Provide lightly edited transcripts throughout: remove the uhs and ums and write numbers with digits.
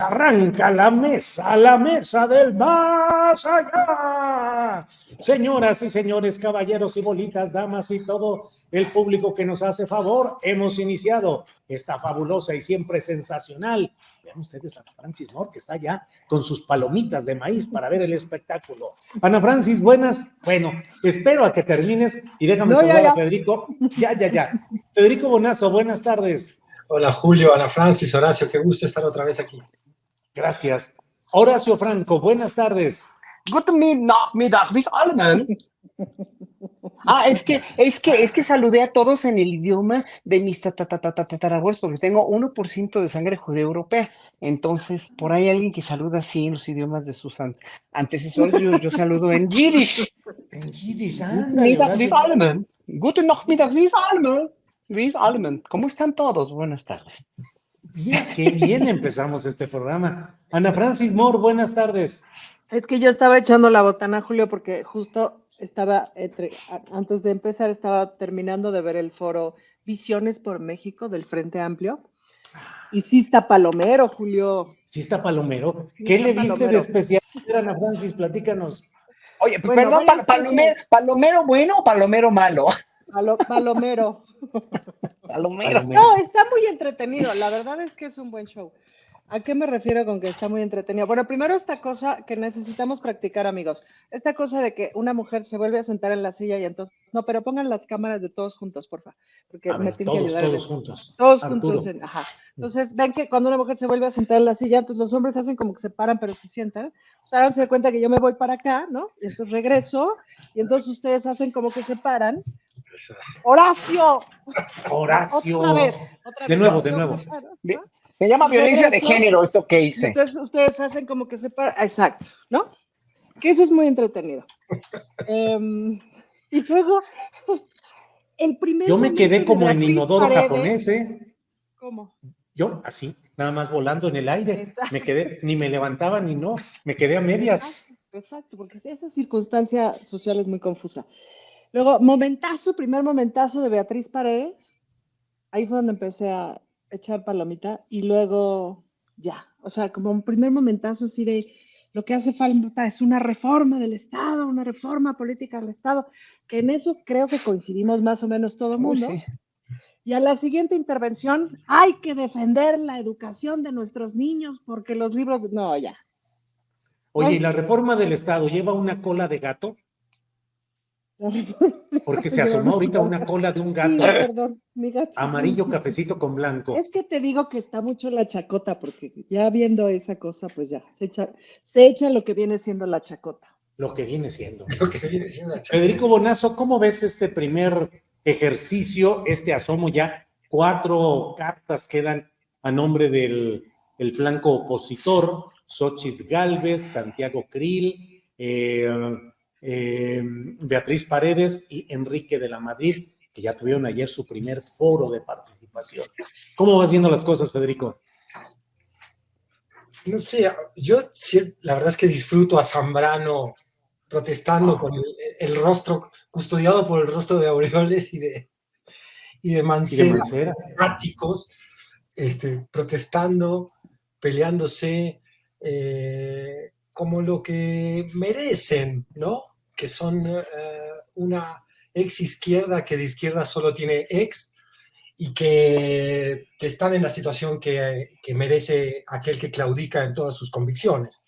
Arranca la mesa del más allá. Señoras y señores, caballeros y bolitas, damas y todo el público que nos hace favor, hemos iniciado esta fabulosa y siempre sensacional. Vean ustedes a Ana Francis Moore, que está ya con sus palomitas de maíz para ver el espectáculo. Ana Francis, buenas. Bueno, espero a que termines y déjame saludar a Federico. Ya. Federico Bonazo, buenas tardes. Hola Julio, Ana Francis, Horacio, qué gusto estar otra vez aquí. Gracias. Horacio Franco, buenas tardes. Guten Mittag, bis Allman. Es que saludé a todos en el idioma de mis tatarabuelos, porque tengo 1% de sangre judeo-europea. Entonces, por ahí alguien que saluda así en los idiomas de sus antecesores, yo saludo en Yiddish. En Yiddish, Mittag, bis Allman. Guten Mittag, bis Allman. Bis Allman. ¿Cómo están todos? Buenas tardes. Bien, qué bien empezamos este programa. Ana Francis Moore, buenas tardes. Es que yo estaba echando la botana, Julio, porque justo estaba, antes de empezar, estaba terminando de ver el foro Visiones por México del Frente Amplio. Y sí está palomero, Julio. Sí está palomero. ¿Qué le viste de especial, Ana Francis? Platícanos. Oye, bueno, perdón, ¿palomero bueno o palomero malo? Palomero. Palomero. No, está muy entretenido. La verdad es que es un buen show. ¿A qué me refiero con que está muy entretenido? Bueno, primero esta cosa que necesitamos practicar, amigos. Esta cosa de que una mujer se vuelve a sentar en la silla y entonces... No, pero pongan las cámaras de todos juntos, porfa. Porque me tienen que ayudar. Todos juntos. Todos juntos. Ajá. Entonces, ven que cuando una mujer se vuelve a sentar en la silla, pues los hombres hacen como que se paran, pero se sientan. O sea, háganse de cuenta que yo me voy para acá, ¿no? Y entonces regreso, y entonces ustedes hacen como que se paran. ¡Horacio! Otra vez. De nuevo. Se llama violencia de género esto que hice. Entonces ustedes hacen como que se paran. Exacto, ¿no? Que eso es muy entretenido. Y luego, el primer Yo me quedé como en inodoro japonés, ¿eh? ¿Cómo? Yo, así, nada más volando en el aire. Exacto. Me quedé, ni me levantaba ni no, me quedé a medias. Exacto, porque esa circunstancia social es muy confusa. Luego, primer momentazo de Beatriz Paredes. Ahí fue donde empecé a echar palomita y luego ya, o sea, como un primer momentazo así de lo que hace falta es una reforma del Estado, una reforma política del Estado, que en eso creo que coincidimos más o menos todo el mundo. Sí. Y a la siguiente intervención, hay que defender la educación de nuestros niños porque los libros, no, ya. Oye, ¿y la reforma del Estado lleva una cola de gato? Porque se asomó ahorita una cola de un gato. Sí, perdón, mi gato. Amarillo, cafecito con blanco. Es que te digo que está mucho la chacota, porque ya viendo esa cosa, pues ya, se echa lo que viene siendo la chacota. Lo que viene siendo la chacota. Federico Bonazo, ¿cómo ves este primer ejercicio, este asomo? Ya 4 cartas quedan a nombre del flanco opositor: Xóchitl Gálvez, Santiago Krill, Beatriz Paredes y Enrique de la Madrid, que ya tuvieron ayer su primer foro de participación. ¿Cómo vas viendo las cosas, Federico? No sé, yo la verdad es que disfruto a Zambrano protestando con el rostro, custodiado por el rostro de Aureoles y de Mancera, áticos, protestando, peleándose, como lo que merecen, ¿no? Que son una ex izquierda que de izquierda solo tiene ex y que están en la situación que merece aquel que claudica en todas sus convicciones.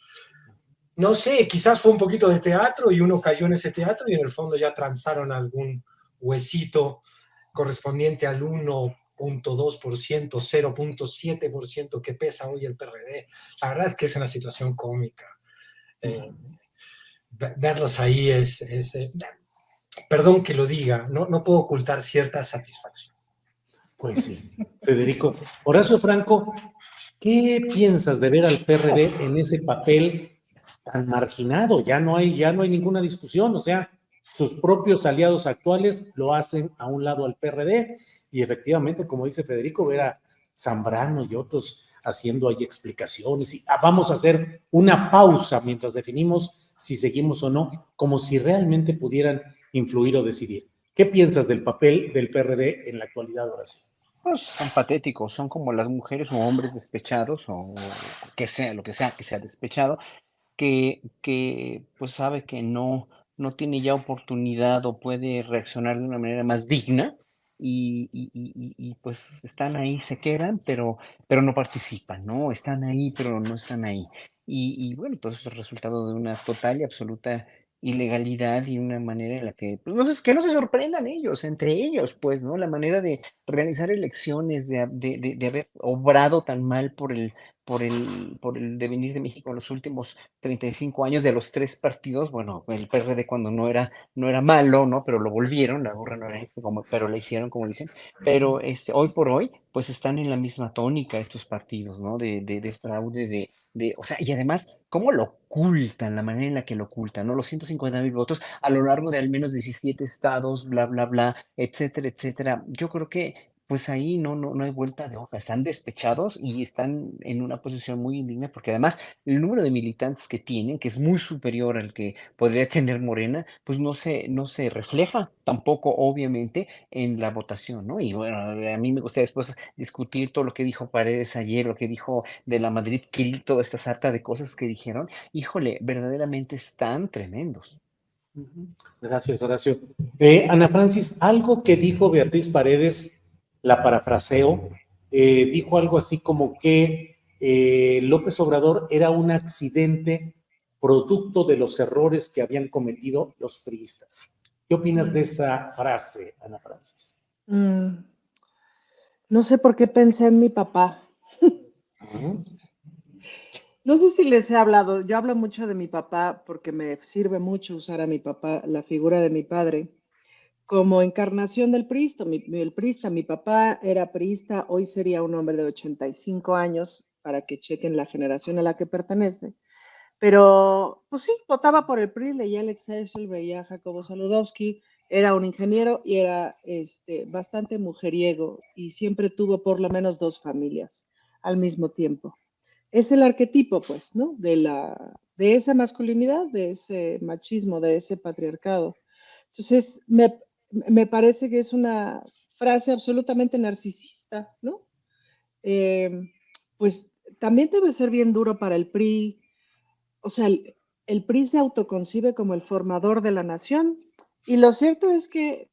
No sé, quizás fue un poquito de teatro y uno cayó en ese teatro y en el fondo ya transaron algún huesito correspondiente al 1.2%, 0.7% que pesa hoy el PRD. La verdad es que es una situación cómica. Verlos ahí es perdón que lo diga, no puedo ocultar cierta satisfacción. Pues sí, Federico. Horacio Franco, ¿qué piensas de ver al PRD en ese papel tan marginado? Ya no hay ninguna discusión, o sea, sus propios aliados actuales lo hacen a un lado al PRD y efectivamente, como dice Federico, ver a Zambrano y otros haciendo ahí explicaciones y vamos a hacer una pausa mientras definimos si seguimos o no, como si realmente pudieran influir o decidir. ¿Qué piensas del papel del PRD en la actualidad, Horacio? Pues son patéticos, son como las mujeres o hombres despechados o que sea, lo que sea despechado, que pues sabe que no tiene ya oportunidad o puede reaccionar de una manera más digna y pues están ahí, se quedan, pero no participan, ¿no? Están ahí, pero no están ahí. Y bueno, todo eso es el resultado de una total y absoluta ilegalidad y una manera en la que, pues, no sé, que no se sorprendan ellos, entre ellos, pues, ¿no? La manera de realizar elecciones, de haber obrado tan mal por el devenir de México en los últimos 35 años de los tres partidos. Bueno, el PRD cuando no era malo, ¿no? Pero lo volvieron, la gorra no era como, pero la hicieron como dicen. Pero hoy por hoy, pues están en la misma tónica estos partidos, ¿no? De fraude, o sea, y además, ¿cómo lo ocultan? La manera en la que lo ocultan, ¿no? Los 150,000 votos a lo largo de al menos 17 estados, bla, bla, bla, etcétera, etcétera. Yo creo que pues ahí no hay vuelta de hoja, están despechados y están en una posición muy indigna porque además el número de militantes que tienen, que es muy superior al que podría tener Morena, pues no se refleja tampoco obviamente en la votación, ¿no? Y bueno, a mí me gustaría después discutir todo lo que dijo Paredes ayer, lo que dijo de la Madrid Kill, toda esta sarta de cosas que dijeron, híjole, verdaderamente están tremendos. Gracias, Horacio. Ana Francis, algo que dijo Beatriz Paredes, la parafraseo, dijo algo así como que López Obrador era un accidente producto de los errores que habían cometido los priistas. ¿Qué opinas de esa frase, Ana Francis? No sé por qué pensé en mi papá. No sé si les he hablado, yo hablo mucho de mi papá porque me sirve mucho usar a mi papá, la figura de mi padre, como encarnación del priista. El priista, mi papá era priista, hoy sería un hombre de 85 años, para que chequen la generación a la que pertenece. Pero, pues sí, votaba por el PRI, leía el Excelsior, veía a Jacobo Saludowski, era un ingeniero y era bastante mujeriego y siempre tuvo por lo menos dos familias al mismo tiempo. Es el arquetipo, pues, ¿no? De esa masculinidad, de ese machismo, de ese patriarcado. Entonces, me parece que es una frase absolutamente narcisista, ¿no? Eh, pues también debe ser bien duro para el PRI. O sea, el PRI se autoconcibe como el formador de la nación. Y lo cierto es que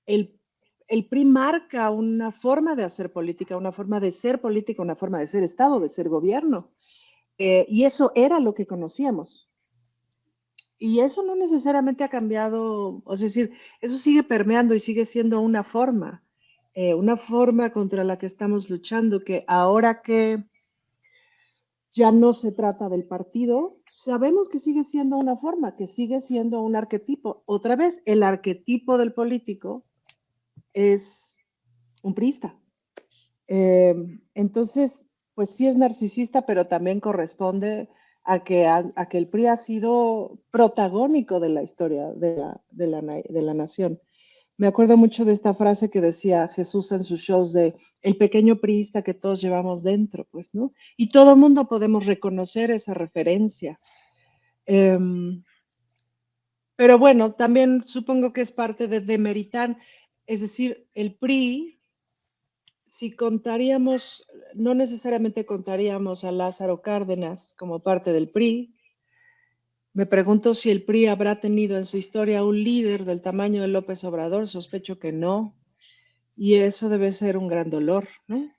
el, el PRI marca una forma de hacer política, una forma de ser política, una forma de ser Estado, de ser gobierno. Y eso era lo que conocíamos. Y eso no necesariamente ha cambiado, es decir, eso sigue permeando y sigue siendo una forma contra la que estamos luchando, que ahora que ya no se trata del partido, sabemos que sigue siendo una forma, que sigue siendo un arquetipo. Otra vez, el arquetipo del político es un priista. Entonces, pues sí es narcisista, pero también corresponde a que el PRI ha sido protagónico de la historia de la nación. Me acuerdo mucho de esta frase que decía Jesús en sus shows de el pequeño priista que todos llevamos dentro, pues, ¿no? Y todo mundo podemos reconocer esa referencia. Pero bueno, también supongo que es parte de demeritar, es decir, el PRI, si contaríamos, no necesariamente contaríamos a Lázaro Cárdenas como parte del PRI. Me pregunto si el PRI habrá tenido en su historia un líder del tamaño de López Obrador, sospecho que no. Y eso debe ser un gran dolor, ¿no?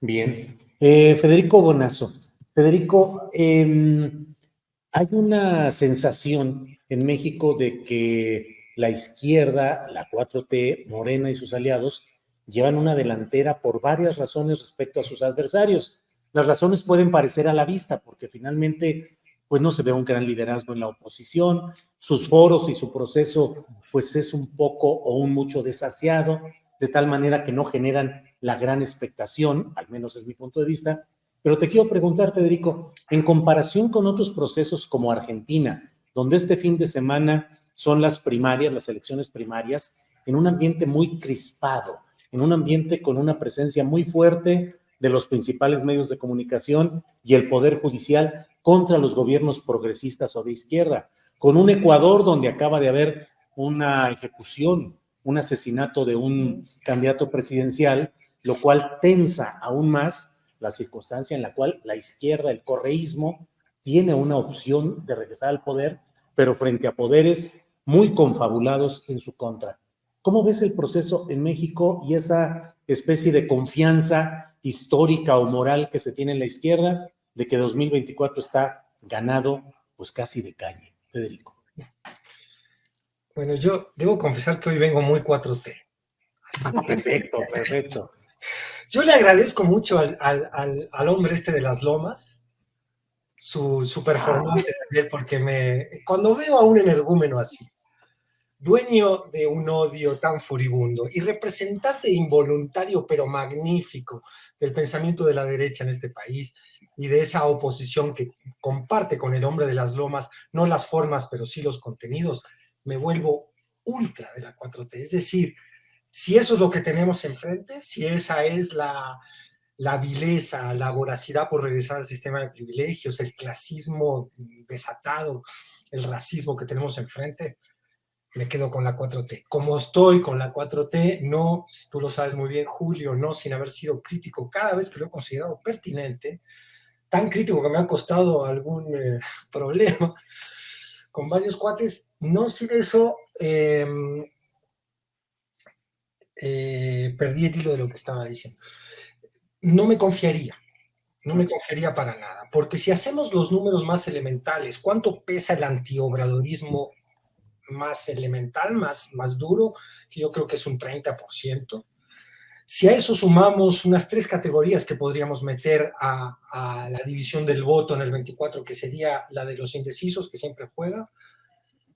Bien. Federico Bonazo. Federico, hay una sensación en México de que la izquierda, la 4T, Morena y sus aliados llevan una delantera por varias razones respecto a sus adversarios. Las razones pueden parecer a la vista porque finalmente pues no se ve un gran liderazgo en la oposición, sus foros y su proceso pues es un poco o un mucho desasiado, de tal manera que no generan la gran expectación, al menos es mi punto de vista. Pero te quiero preguntar, Federico, en comparación con otros procesos como Argentina, donde este fin de semana son las primarias, las elecciones primarias, en un ambiente muy crispado, en un ambiente con una presencia muy fuerte de los principales medios de comunicación y el Poder Judicial contra los gobiernos progresistas o de izquierda, con un Ecuador donde acaba de haber una ejecución un asesinato de un candidato presidencial, lo cual tensa aún más la circunstancia en la cual la izquierda, el correísmo, tiene una opción de regresar al poder, pero frente a poderes muy confabulados en su contra. ¿Cómo ves el proceso en México y esa especie de confianza histórica o moral que se tiene en la izquierda de que 2024 está ganado, pues casi de calle? Federico. Bueno, yo debo confesar que hoy vengo muy 4T. Perfecto, perfecto. Yo le agradezco mucho al hombre este de las lomas su performance, porque cuando veo a un energúmeno así, dueño de un odio tan furibundo y representante involuntario pero magnífico del pensamiento de la derecha en este país y de esa oposición que comparte con el hombre de las lomas, no las formas, pero sí los contenidos, me vuelvo ultra de la 4T. Es decir, si eso es lo que tenemos enfrente, si esa es la vileza, la voracidad por regresar al sistema de privilegios, el clasismo desatado, el racismo que tenemos enfrente, me quedo con la 4T. Como estoy con la 4T, no, tú lo sabes muy bien, Julio, no sin haber sido crítico cada vez que lo he considerado pertinente, tan crítico que me ha costado algún problema con varios cuates, no sin eso perdí el hilo de lo que estaba diciendo. No me confiaría para nada, porque si hacemos los números más elementales, ¿cuánto pesa el antiobradorismo más elemental, más duro? Que yo creo que es un 30%. Si a eso sumamos unas 3 categorías que podríamos meter a la división del voto en el 24, que sería la de los indecisos, que siempre juega,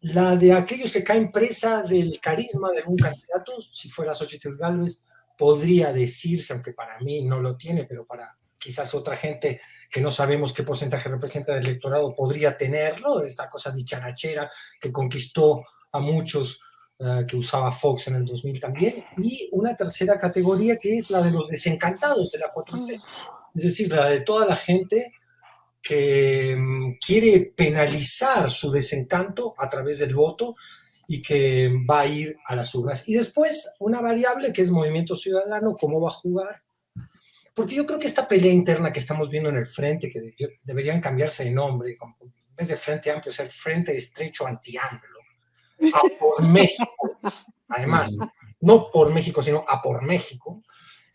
la de aquellos que caen presa del carisma de algún candidato, si fuera Xochitl Gálvez, podría decirse, aunque para mí no lo tiene, pero para quizás otra gente que no sabemos qué porcentaje representa del electorado podría tenerlo, esta cosa dicharachera que conquistó a muchos, que usaba Fox en el 2000 también, y una tercera categoría que es la de los desencantados de la 4T, es decir, la de toda la gente que quiere penalizar su desencanto a través del voto y que va a ir a las urnas. Y después una variable que es Movimiento Ciudadano, cómo va a jugar. Porque yo creo que esta pelea interna que estamos viendo en el frente, que deberían cambiarse de nombre, en vez de Frente Amplio, ser Frente Estrecho Anti-AMLO, a por México, además, no por México, sino a por México.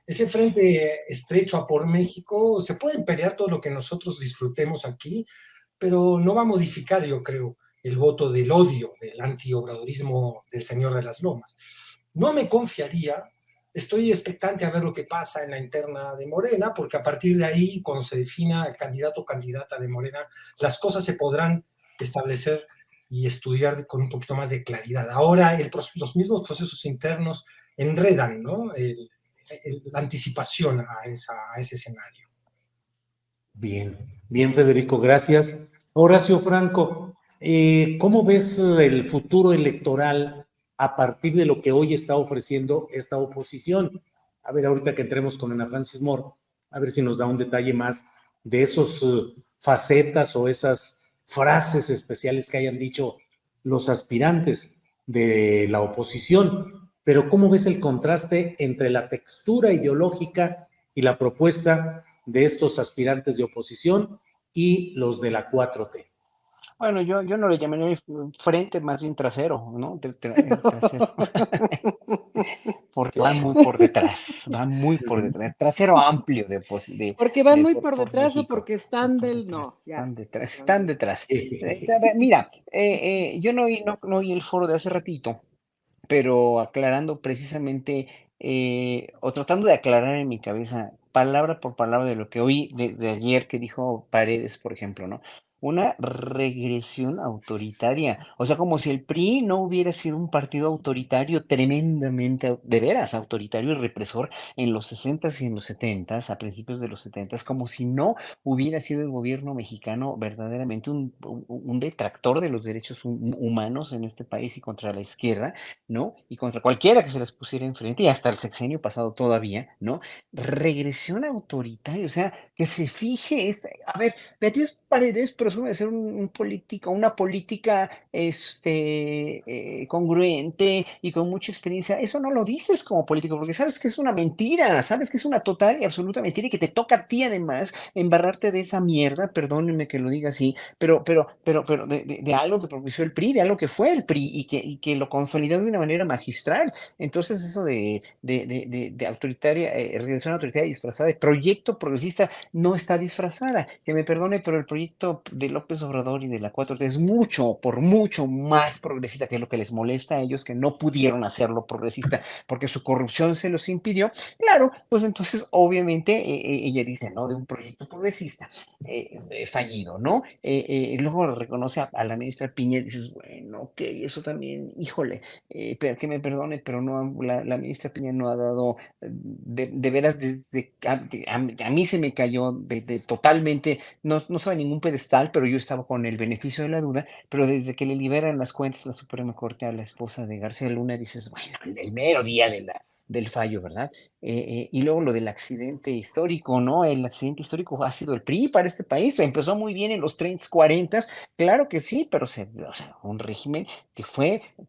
Ese frente estrecho a por México, se puede pelear todo lo que nosotros disfrutemos aquí, pero no va a modificar, yo creo, el voto del odio, del antiobradorismo del señor de las lomas. No me confiaría, estoy expectante a ver lo que pasa en la interna de Morena, porque a partir de ahí, cuando se defina el candidato o candidata de Morena, las cosas se podrán establecer y estudiar con un poquito más de claridad. Ahora los mismos procesos internos enredan, ¿no? La anticipación a ese escenario. Bien, bien, Federico, gracias. Horacio Franco, ¿cómo ves el futuro electoral a partir de lo que hoy está ofreciendo esta oposición? A ver, ahorita que entremos con Ana Francis Moore, a ver si nos da un detalle más de esos facetas o esas frases especiales que hayan dicho los aspirantes de la oposición. Pero ¿cómo ves el contraste entre la textura ideológica y la propuesta de estos aspirantes de oposición y los de la 4T? Bueno, yo no le llamaría frente, más bien trasero, ¿no? Trasero. Porque van muy por detrás, Trasero amplio porque van muy por detrás México, o porque están por del... detrás, No, ya. están detrás. Mira, yo no oí el foro de hace ratito, pero aclarando precisamente, o tratando de aclarar en mi cabeza, palabra por palabra de lo que oí de ayer que dijo Paredes, por ejemplo, ¿no? Una regresión autoritaria. O sea, como si el PRI no hubiera sido un partido autoritario, tremendamente, de veras, autoritario y represor en los 60s y en los 70s, a principios de los 70s, como si no hubiera sido el gobierno mexicano verdaderamente un detractor de los derechos humanos en este país y contra la izquierda, ¿no? Y contra cualquiera que se les pusiera enfrente, y hasta el sexenio pasado todavía, ¿no? Regresión autoritaria, o sea, que se fije, a ver, Beatriz Paredes presume de ser un político, una política congruente y con mucha experiencia, eso no lo dices como político, porque sabes que es una mentira, sabes que es una total y absoluta mentira y que te toca a ti además embarrarte de esa mierda, perdónenme que lo diga así, pero de algo que propició el PRI, de algo que fue el PRI y que lo consolidó de una manera magistral. Entonces eso de autoritaria, organización autoritaria disfrazada de proyecto progresista no está disfrazada. Que me perdone, pero el proyecto de López Obrador y de la 4T es mucho, por mucho más progresista, que es lo que les molesta a ellos, que no pudieron hacerlo progresista porque su corrupción se los impidió. Claro, pues entonces obviamente ella dice, ¿no? De un proyecto progresista fallido, ¿no? Luego reconoce a la ministra Piña y dices, bueno, ok, eso también, híjole, pero que me perdone, pero no, la ministra Piña no ha dado, de veras, desde a mí se me cayó totalmente, no sabe ningún pedestal, pero yo estaba con el beneficio de la duda, pero desde que le liberan las cuentas la Suprema Corte a la esposa de García Luna, dices, bueno, el mero día del fallo, ¿verdad? Y luego lo del accidente histórico, ¿no? El accidente histórico ha sido el PRI para este país, empezó muy bien en los 30, 40, claro que sí, pero o sea, un régimen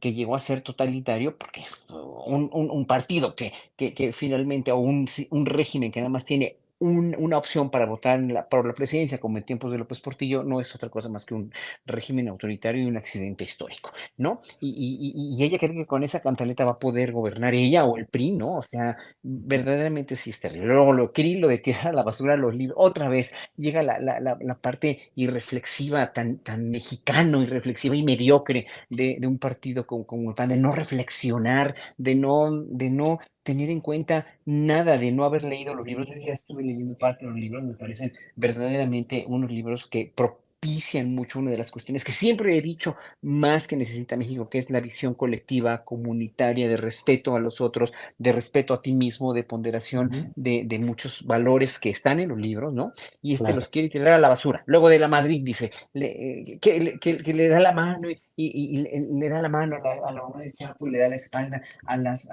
que llegó a ser totalitario, porque un partido que finalmente, o un régimen que nada más tiene una opción para votar por la presidencia, como en tiempos de López Portillo, no es otra cosa más que un régimen autoritario y un accidente histórico, ¿no? Y ella cree que con esa cantaleta va a poder gobernar ella o el PRI, ¿no? O sea, verdaderamente sí es terrible. Luego lo de tirar a la basura los libros, otra vez llega la parte irreflexiva, tan mexicano, irreflexiva y mediocre de un partido como el PAN, de no reflexionar, de no tener en cuenta nada, de no haber leído los libros. Yo ya estuve leyendo parte de los libros, me parecen verdaderamente unos libros que propician mucho una de las cuestiones que siempre he dicho más que necesita México, que es la visión colectiva, comunitaria, de respeto a los otros, de respeto a ti mismo, de ponderación Ujú. de muchos valores que están en los libros, ¿no? Y Claro. los quiere tirar a la basura. Luego de la Madrid dice que le da la mano y le da la mano a la mamá del Chapo y le da la espalda a las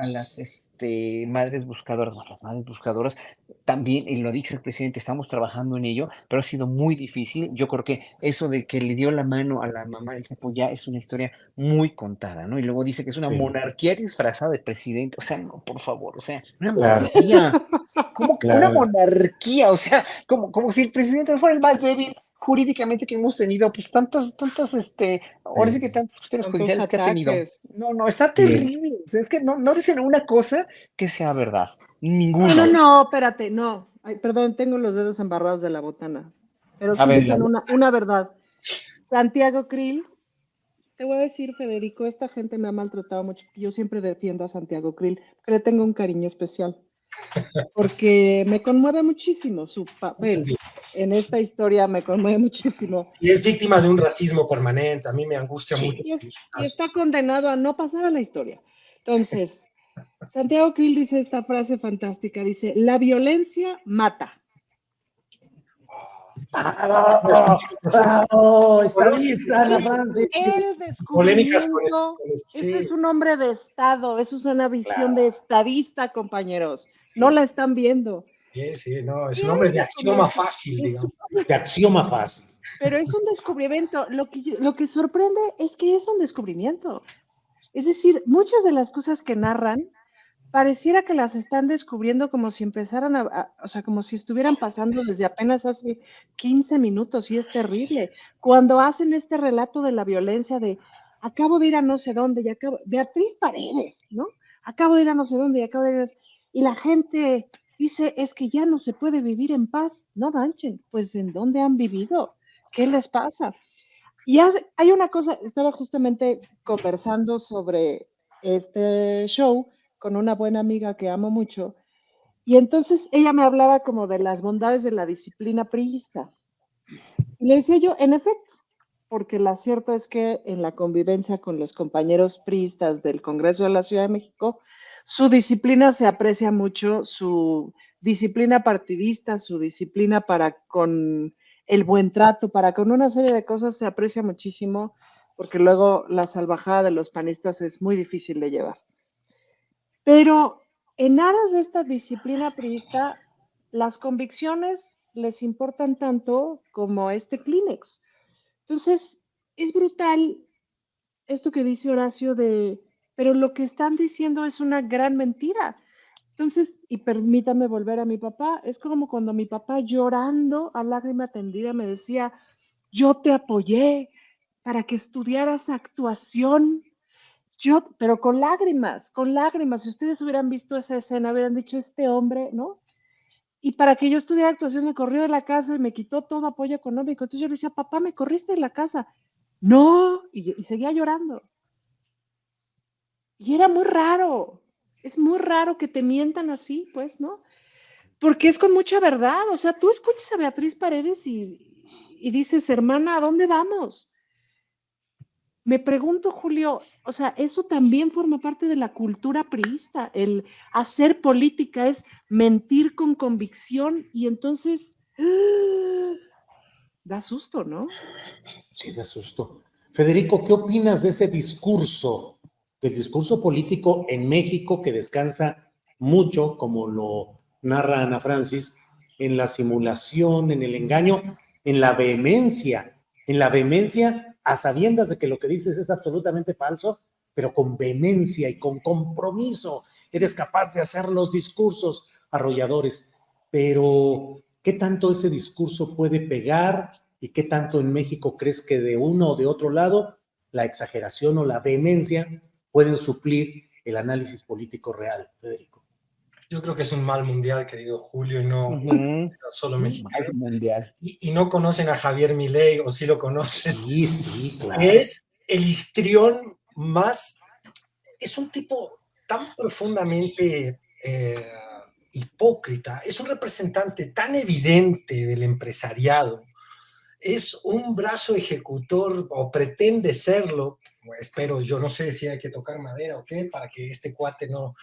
madres buscadoras. Bueno, las madres buscadoras también, y lo ha dicho el presidente, estamos trabajando en ello, pero ha sido muy difícil. Yo creo que eso de que le dio la mano a la mamá del Chapo ya es una historia muy contada, ¿no? Y luego dice que es una Sí, monarquía disfrazada de presidente. O sea, no, por favor, o sea, una claro, monarquía. ¿Cómo que una claro. monarquía? O sea, como si el presidente fuera el más débil jurídicamente que hemos tenido, pues ahora sí Sí, que tantas cuestiones Tantos judiciales que ha tenido. ataques. No, está sí. terrible. O sea, es que no dicen una cosa que sea verdad. No, no, Ninguno. no, espérate, no. Ay, perdón, tengo los dedos embarrados de la botana. Pero A sí ver, dicen una verdad. Santiago Krill, te voy a decir, Federico, esta gente me ha maltratado mucho. Yo siempre defiendo a Santiago Krill, porque le tengo un cariño especial, porque me conmueve muchísimo su papel. En esta historia me conmueve muchísimo. Y es víctima de un racismo permanente. A mí me angustia mucho sí. sus Y está casos. condenado a no pasar a la historia. Entonces, Santiago Krill dice esta frase fantástica, dice, la violencia mata. ¡Bravo! ¡Bravo! Estadista, Ana Es Francis. el Polémicas descubrimiento, ese es sí, un hombre de Estado, eso es una visión de Claro. estadista, compañeros. No sí, la están viendo. sí, sí, no, es un hombre de Ese como axioma fácil, es digamos. De axioma fácil. pero es un descubrimiento. Lo que sorprende es que es un descubrimiento. Es decir, muchas de las cosas que narran pareciera que las están descubriendo como si empezaran o sea, como si estuvieran pasando desde apenas hace 15 minutos y es terrible. Cuando hacen este relato de la violencia de acabo de ir a no sé dónde y Beatriz Paredes, ¿no? Acabo de ir a no sé dónde y acabo de ir a, y la gente dice, es que ya no se puede vivir en paz. No manchen, pues ¿en dónde han vivido? ¿Qué les pasa? Y hay una cosa, estaba justamente conversando sobre este show con una buena amiga que amo mucho, y entonces ella me hablaba como de las bondades de la disciplina priista. Y le decía yo, en efecto, porque lo cierto es que en la convivencia con los compañeros priistas del Congreso de la Ciudad de México, su disciplina se aprecia mucho, su disciplina partidista, su disciplina para con el buen trato, para con una serie de cosas se aprecia muchísimo, porque luego la salvajada de los panistas es muy difícil de llevar. Pero en aras de esta disciplina priista, las convicciones les importan tanto como este Kleenex. Entonces, es brutal esto que dice Horacio pero lo que están diciendo es una gran mentira. Entonces, y permítame volver a mi papá, es como cuando mi papá llorando a lágrima tendida me decía, yo te apoyé para que estudiaras actuación, pero con lágrimas, si ustedes hubieran visto esa escena, hubieran dicho, este hombre, ¿no? Y para que yo estudiara actuación me corrió de la casa y me quitó todo apoyo económico. Entonces yo le decía, papá, me corriste de la casa. No, y seguía llorando. Y era muy raro. Es muy raro que te mientan así, pues, ¿no? Porque es con mucha verdad. O sea, tú escuchas a Beatriz Paredes y dices, hermana, ¿a dónde vamos? Me pregunto, Julio, o sea, eso también forma parte de la cultura priista. El hacer política es mentir con convicción y entonces da susto, ¿no? Sí, de susto. Federico, ¿qué opinas de ese discurso, del discurso político en México que descansa mucho, como lo narra Ana Francis, en la simulación, en el engaño, en la vehemencia a sabiendas de que lo que dices es absolutamente falso, pero con vehemencia y con compromiso eres capaz de hacer los discursos arrolladores? Pero, ¿qué tanto ese discurso puede pegar? ¿Y qué tanto en México crees que de uno o de otro lado la exageración o la vehemencia pueden suplir el análisis político real, Federico? Yo creo que es un mal mundial, querido Julio, y no solo Mal mexicano. mundial. Y no conocen a Javier Milei, o sí lo conocen. Sí, sí, claro. Es el histrión más, es un tipo tan profundamente hipócrita, es un representante tan evidente del empresariado, es un brazo ejecutor o pretende serlo. Espero, yo no sé si hay que tocar madera o qué, para que este cuate no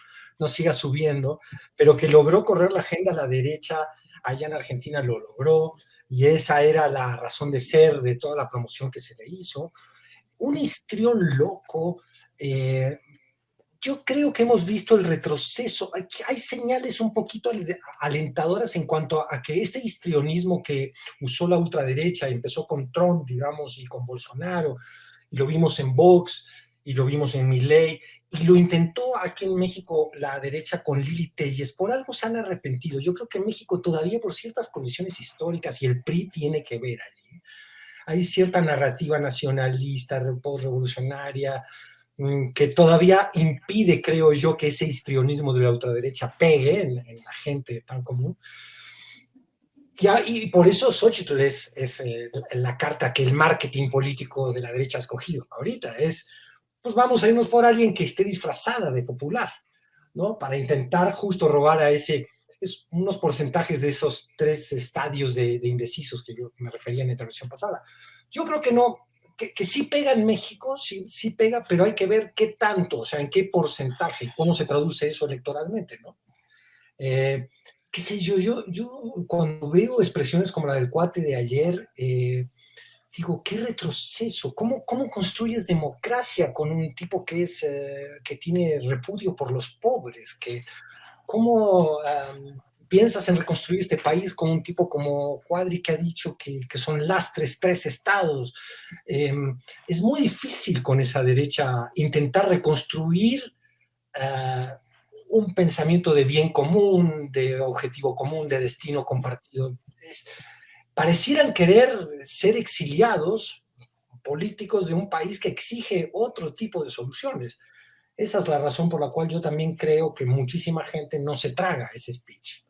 siga subiendo, pero que logró correr la agenda a la derecha, allá en Argentina lo logró, y esa era la razón de ser de toda la promoción que se le hizo. Un histrión loco. Yo creo que hemos visto el retroceso. Hay señales un poquito alentadoras en cuanto a que este histrionismo que usó la ultraderecha, empezó con Trump, digamos, y con Bolsonaro, y lo vimos en Vox, y lo vimos en Milei, y lo intentó aquí en México la derecha con Lili Telles. Por algo se han arrepentido. Yo creo que en México todavía por ciertas condiciones históricas, y el PRI tiene que ver allí, hay cierta narrativa nacionalista, post-revolucionaria, que todavía impide, creo yo, que ese histrionismo de la ultraderecha pegue en la gente tan común. Y por eso Xochitl es la carta que el marketing político de la derecha ha escogido ahorita. Pues vamos a irnos por alguien que esté disfrazada de popular, ¿no? Para intentar justo robar a unos porcentajes de esos 3 estadios de indecisos que yo me refería en la intervención pasada. Yo creo que no, que sí pega en México, sí pega, pero hay que ver qué tanto, o sea, en qué porcentaje y cómo se traduce eso electoralmente, ¿no? Qué sé yo cuando veo expresiones como la del cuate de ayer, digo, qué retroceso, ¿cómo construyes democracia con un tipo que tiene repudio por los pobres? ¿Cómo piensas en reconstruir este país con un tipo como Cuadri que ha dicho que son lastres 3 estados? Es muy difícil con esa derecha intentar reconstruir un pensamiento de bien común, de objetivo común, de destino compartido. Parecieran querer ser exiliados políticos de un país que exige otro tipo de soluciones. Esa es la razón por la cual yo también creo que muchísima gente no se traga ese speech.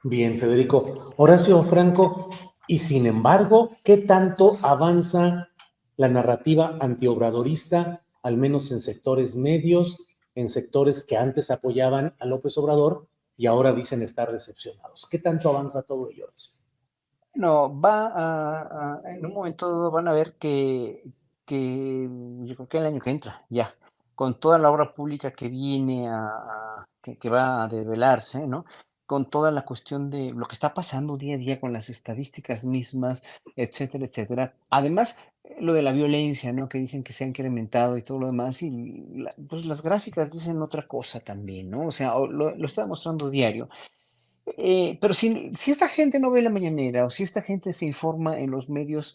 Bien, Federico. Horacio Franco, y sin embargo, ¿qué tanto avanza la narrativa antiobradorista, al menos en sectores medios, en sectores que antes apoyaban a López Obrador y ahora dicen estar decepcionados? ¿Qué tanto avanza todo ello, Horacio? No, en un momento dado van a ver que yo creo que el año que entra, ya, con toda la obra pública que viene que va a develarse, ¿no? Con toda la cuestión de lo que está pasando día a día con las estadísticas mismas, etcétera, etcétera. Además, lo de la violencia, ¿no? Que dicen que se ha incrementado y todo lo demás, y pues las gráficas dicen otra cosa también, ¿no? O sea, lo está mostrando diario. Pero si esta gente no ve la mañanera o si esta gente se informa en los medios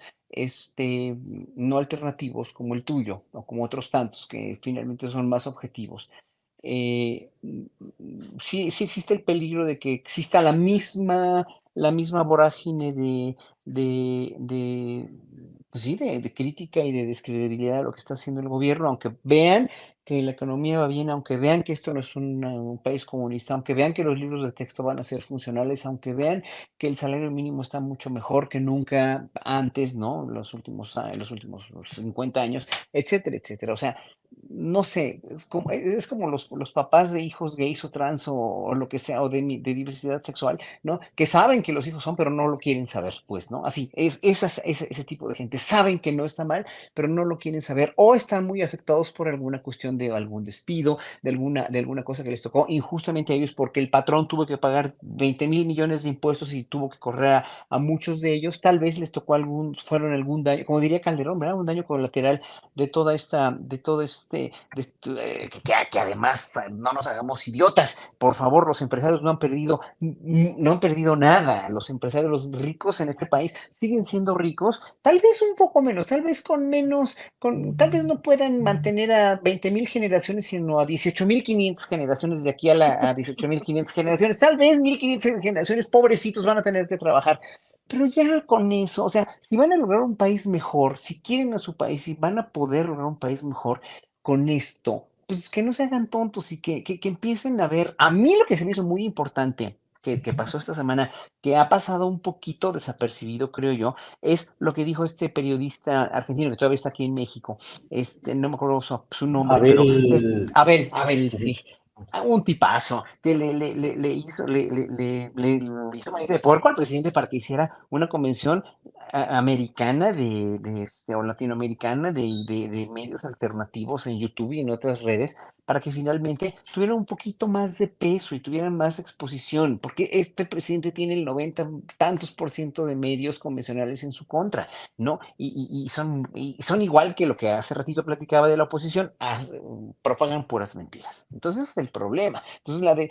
no alternativos como el tuyo o como otros tantos que finalmente son más objetivos, sí existe el peligro de que exista la misma vorágine de, pues sí, de crítica y de descredibilidad de lo que está haciendo el gobierno, aunque vean que la economía va bien, aunque vean que esto no es un país comunista, aunque vean que los libros de texto van a ser funcionales, aunque vean que el salario mínimo está mucho mejor que nunca antes, ¿no? Los últimos 50 años, etcétera, etcétera. O sea, no sé, es como los papás de hijos gays o trans o lo que sea, o de diversidad sexual, ¿no? Que saben que los hijos son, pero no lo quieren saber, pues, ¿no? Así, ese tipo de gente saben que no está mal, pero no lo quieren saber, o están muy afectados por alguna cuestión de algún despido, de alguna cosa que les tocó injustamente a ellos, porque el patrón tuvo que pagar 20,000 millones de impuestos y tuvo que correr a muchos de ellos. Tal vez les tocó fueron algún daño, como diría Calderón, ¿verdad? Un daño colateral de todo que además no nos hagamos idiotas. Por favor, los empresarios no han perdido nada. Los empresarios, los ricos en este país siguen siendo ricos, tal vez un poco menos, tal vez con menos, tal vez no puedan mantener a 20,000 generaciones, sino a 18,500 generaciones de aquí a 18,500 generaciones. Tal vez 1,500 generaciones, pobrecitos, van a tener que trabajar. Pero ya con eso, o sea, si van a lograr un país mejor, si quieren a su país, si van a poder lograr un país mejor con esto, pues que no se hagan tontos y que empiecen a ver. A mí lo que se me hizo muy importante que pasó esta semana, que ha pasado un poquito desapercibido, creo yo, es lo que dijo este periodista argentino que todavía está aquí en México. No me acuerdo su nombre, pero es Abel, Abel, sí. Un tipazo que le hizo manita de puerco al presidente para que hiciera una convención americana o latinoamericana de medios alternativos en YouTube y en otras redes, para que finalmente tuvieran un poquito más de peso y tuvieran más exposición, porque este presidente tiene el 90 tantos por ciento de medios convencionales en su contra, ¿no? Y son igual que lo que hace ratito platicaba de la oposición, propagan puras mentiras. Entonces es el problema. Entonces,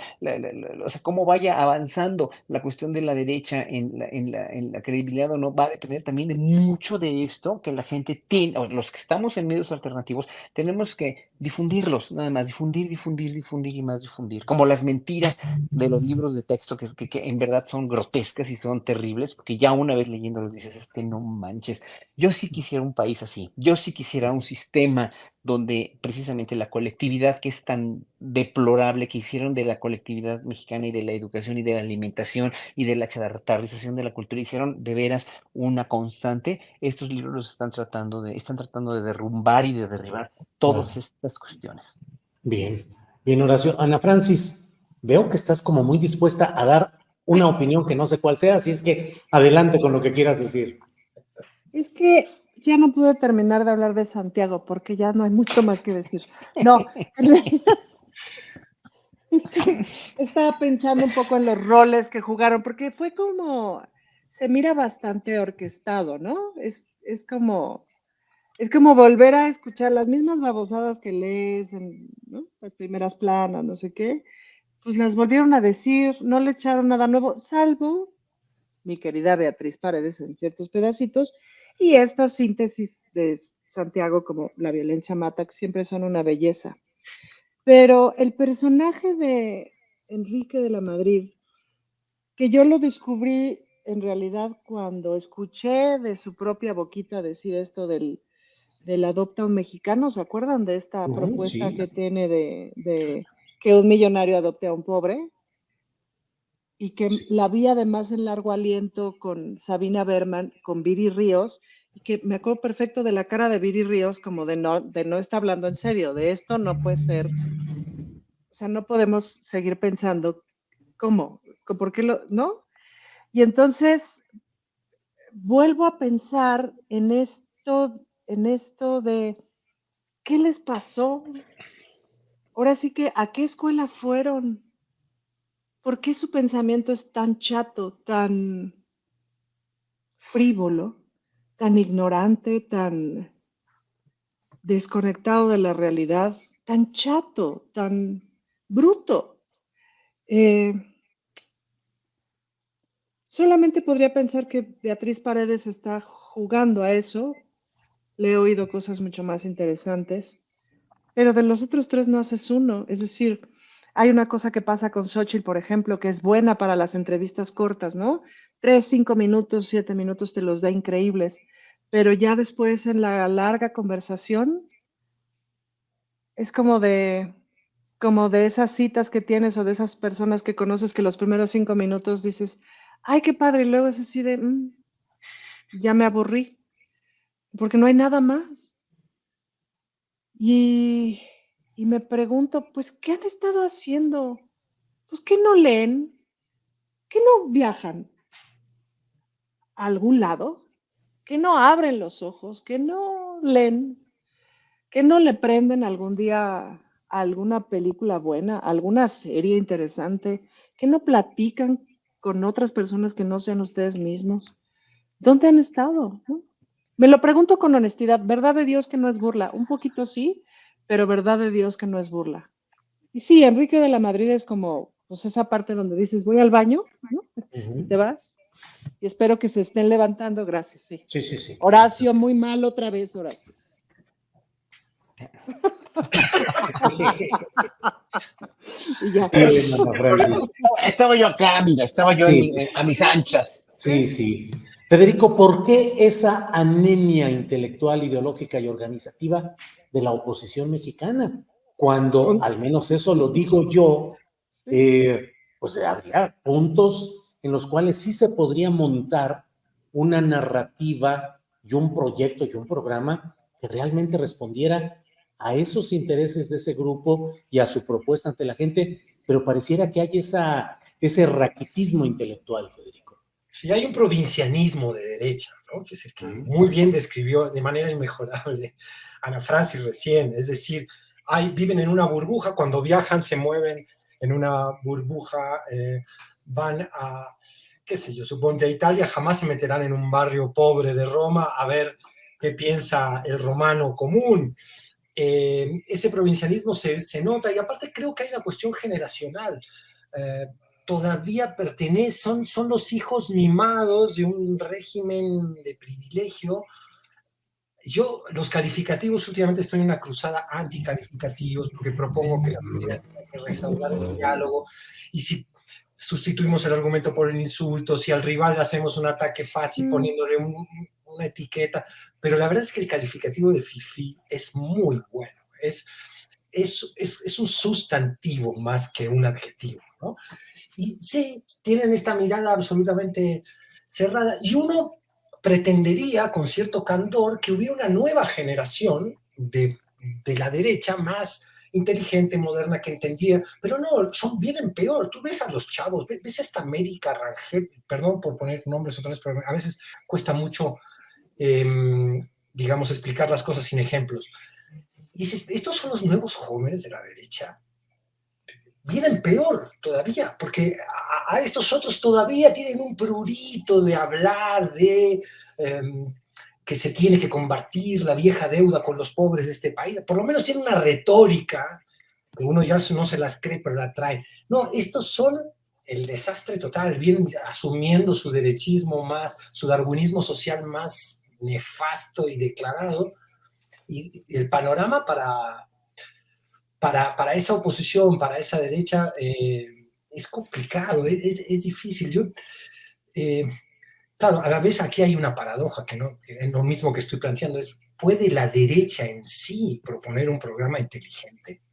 o sea, cómo vaya avanzando la cuestión de la derecha en la credibilidad o no, va a depender también de mucho de esto que la gente tiene, o los que estamos en medios alternativos, tenemos que difundirlos, nada más, difundir, difundir, difundir y más difundir. Como las mentiras de los libros de texto que en verdad son grotescas y son terribles, porque ya una vez leyéndolos dices, es que no manches. Yo sí quisiera un país así, yo sí quisiera un sistema donde precisamente la colectividad que es tan deplorable que hicieron de la colectividad mexicana y de la educación y de la alimentación y de la chatarrización de la cultura, hicieron de veras una constante. Estos libros los están tratando de derrumbar y de derribar claro. todas estas cuestiones. Bien, bien, Horacio. Ana Francis, veo que estás como muy dispuesta a dar una opinión que no sé cuál sea, así es que adelante con lo que quieras decir. Es que ya no pude terminar de hablar de Santiago porque ya no hay mucho más que decir. No, en realidad es que estaba pensando un poco en los roles que jugaron, porque fue como, se mira bastante orquestado, ¿no? Es como volver a escuchar las mismas babosadas que lees en, ¿no? Las primeras planas, no sé qué, pues las volvieron a decir, no le echaron nada nuevo, salvo mi querida Beatriz Paredes en ciertos pedacitos, y esta síntesis de Santiago como La violencia mata, que siempre son una belleza. Pero el personaje de Enrique de la Madrid, que yo lo descubrí en realidad cuando escuché de su propia boquita decir esto del adopta a un mexicano, ¿se acuerdan de esta propuesta Sí, que tiene de que un millonario adopte a un pobre? Y que sí. la vi además en Largo Aliento con Sabina Berman, con Viri Ríos, y que me acuerdo perfecto de la cara de Viri Ríos como de no está hablando en serio, de esto no puede ser, o sea, no podemos seguir pensando, ¿cómo? ¿Por qué no? Y entonces vuelvo a pensar en esto de, ¿qué les pasó? Ahora sí que, ¿a qué escuela fueron? ¿Por qué su pensamiento es tan chato, tan frívolo, tan ignorante, tan desconectado de la realidad, tan chato, tan bruto? Eh, Solamente podría pensar que Beatriz Paredes está jugando a eso, le he oído cosas mucho más interesantes, pero de los otros tres no haces uno. Es decir, hay una cosa que pasa con Xochitl, por ejemplo, que es buena para las entrevistas cortas, ¿no? 3, 5 minutos, 7 minutos te los da increíbles, pero ya después en la larga conversación es como de esas citas que tienes o de esas personas que conoces que los primeros 5 minutos dices, ay, qué padre, y luego es así de, ya me aburrí, porque no hay nada más. Y, y me pregunto, pues, ¿qué han estado haciendo? Pues, ¿qué no leen? ¿Qué no viajan a algún lado? ¿Qué no abren los ojos? ¿Qué no leen? ¿Qué no le prenden algún día a alguna película buena, alguna serie interesante? ¿Qué no platican con otras personas que no sean ustedes mismos? ¿Dónde han estado? ¿No? Me lo pregunto con honestidad, verdad de Dios que no es burla, un poquito sí, pero verdad de Dios que no es burla. Y sí, Enrique de la Madrid es como, pues esa parte donde dices, voy al baño, ¿no? Y te vas. Y espero que se estén levantando, gracias, sí. Sí, sí, sí. Horacio, muy mal otra vez, Horacio. Y ya. Ana Francis. Estaba yo acá, mira, estaba yo Sí, sí. a mis anchas. Sí, sí. Federico, ¿por qué esa anemia intelectual, ideológica y organizativa de la oposición mexicana? Cuando, al menos eso lo digo yo, pues habría puntos en los cuales sí se podría montar una narrativa y un proyecto y un programa que realmente respondiera a esos intereses de ese grupo y a su propuesta ante la gente, pero pareciera que hay ese raquitismo intelectual, Federico. Sí, hay un provincianismo de derecha, ¿no? Que es el que muy bien describió de manera inmejorable Ana Francis recién. Es decir, viven en una burbuja, cuando viajan se mueven en una burbuja, van a, qué sé yo, suponte a Italia, jamás se meterán en un barrio pobre de Roma a ver qué piensa el romano común. Ese provincianismo se nota y aparte creo que hay una cuestión generacional. Todavía son los hijos mimados de un régimen de privilegio. Yo, los calificativos, últimamente estoy en una cruzada anticalificativos, porque propongo que la sociedad tiene que restaurar el diálogo, y si sustituimos el argumento por el insulto, si al rival le hacemos un ataque fácil poniéndole una etiqueta, pero la verdad es que el calificativo de fifí es muy bueno, es un sustantivo más que un adjetivo, ¿no? Y sí, tienen esta mirada absolutamente cerrada, y uno pretendería con cierto candor que hubiera una nueva generación de la derecha más inteligente, moderna, que entendía, pero no, vienen peor. Tú ves a los chavos, ves esta América Rangel, perdón por poner nombres otra vez, pero a veces cuesta mucho, digamos, explicar las cosas sin ejemplos. Y dices, estos son los nuevos jóvenes de la derecha. Vienen peor todavía, porque a estos otros todavía tienen un prurito de hablar de que se tiene que combatir la vieja deuda con los pobres de este país. Por lo menos tienen una retórica, que uno ya no se las cree, pero la trae. No, estos son el desastre total, vienen asumiendo su derechismo más, su darwinismo social más nefasto y declarado, y el panorama para esa oposición, para esa derecha, es complicado, es difícil. Claro, a la vez aquí hay una paradoja, que es lo mismo que estoy planteando, ¿puede la derecha en sí proponer un programa inteligente?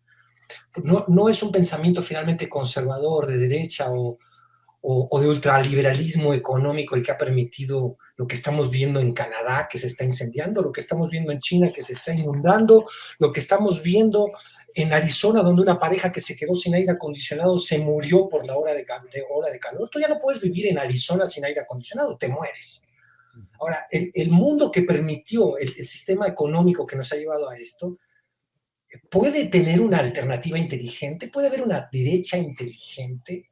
No es un pensamiento finalmente conservador de derecha o de ultraliberalismo económico el que ha permitido lo que estamos viendo en Canadá, que se está incendiando, lo que estamos viendo en China, que se está inundando, lo que estamos viendo en Arizona, donde una pareja que se quedó sin aire acondicionado se murió por la hora de calor. Tú ya no puedes vivir en Arizona sin aire acondicionado, te mueres. Ahora, el mundo que permitió, el sistema económico que nos ha llevado a esto, puede tener una alternativa inteligente, puede haber una derecha inteligente.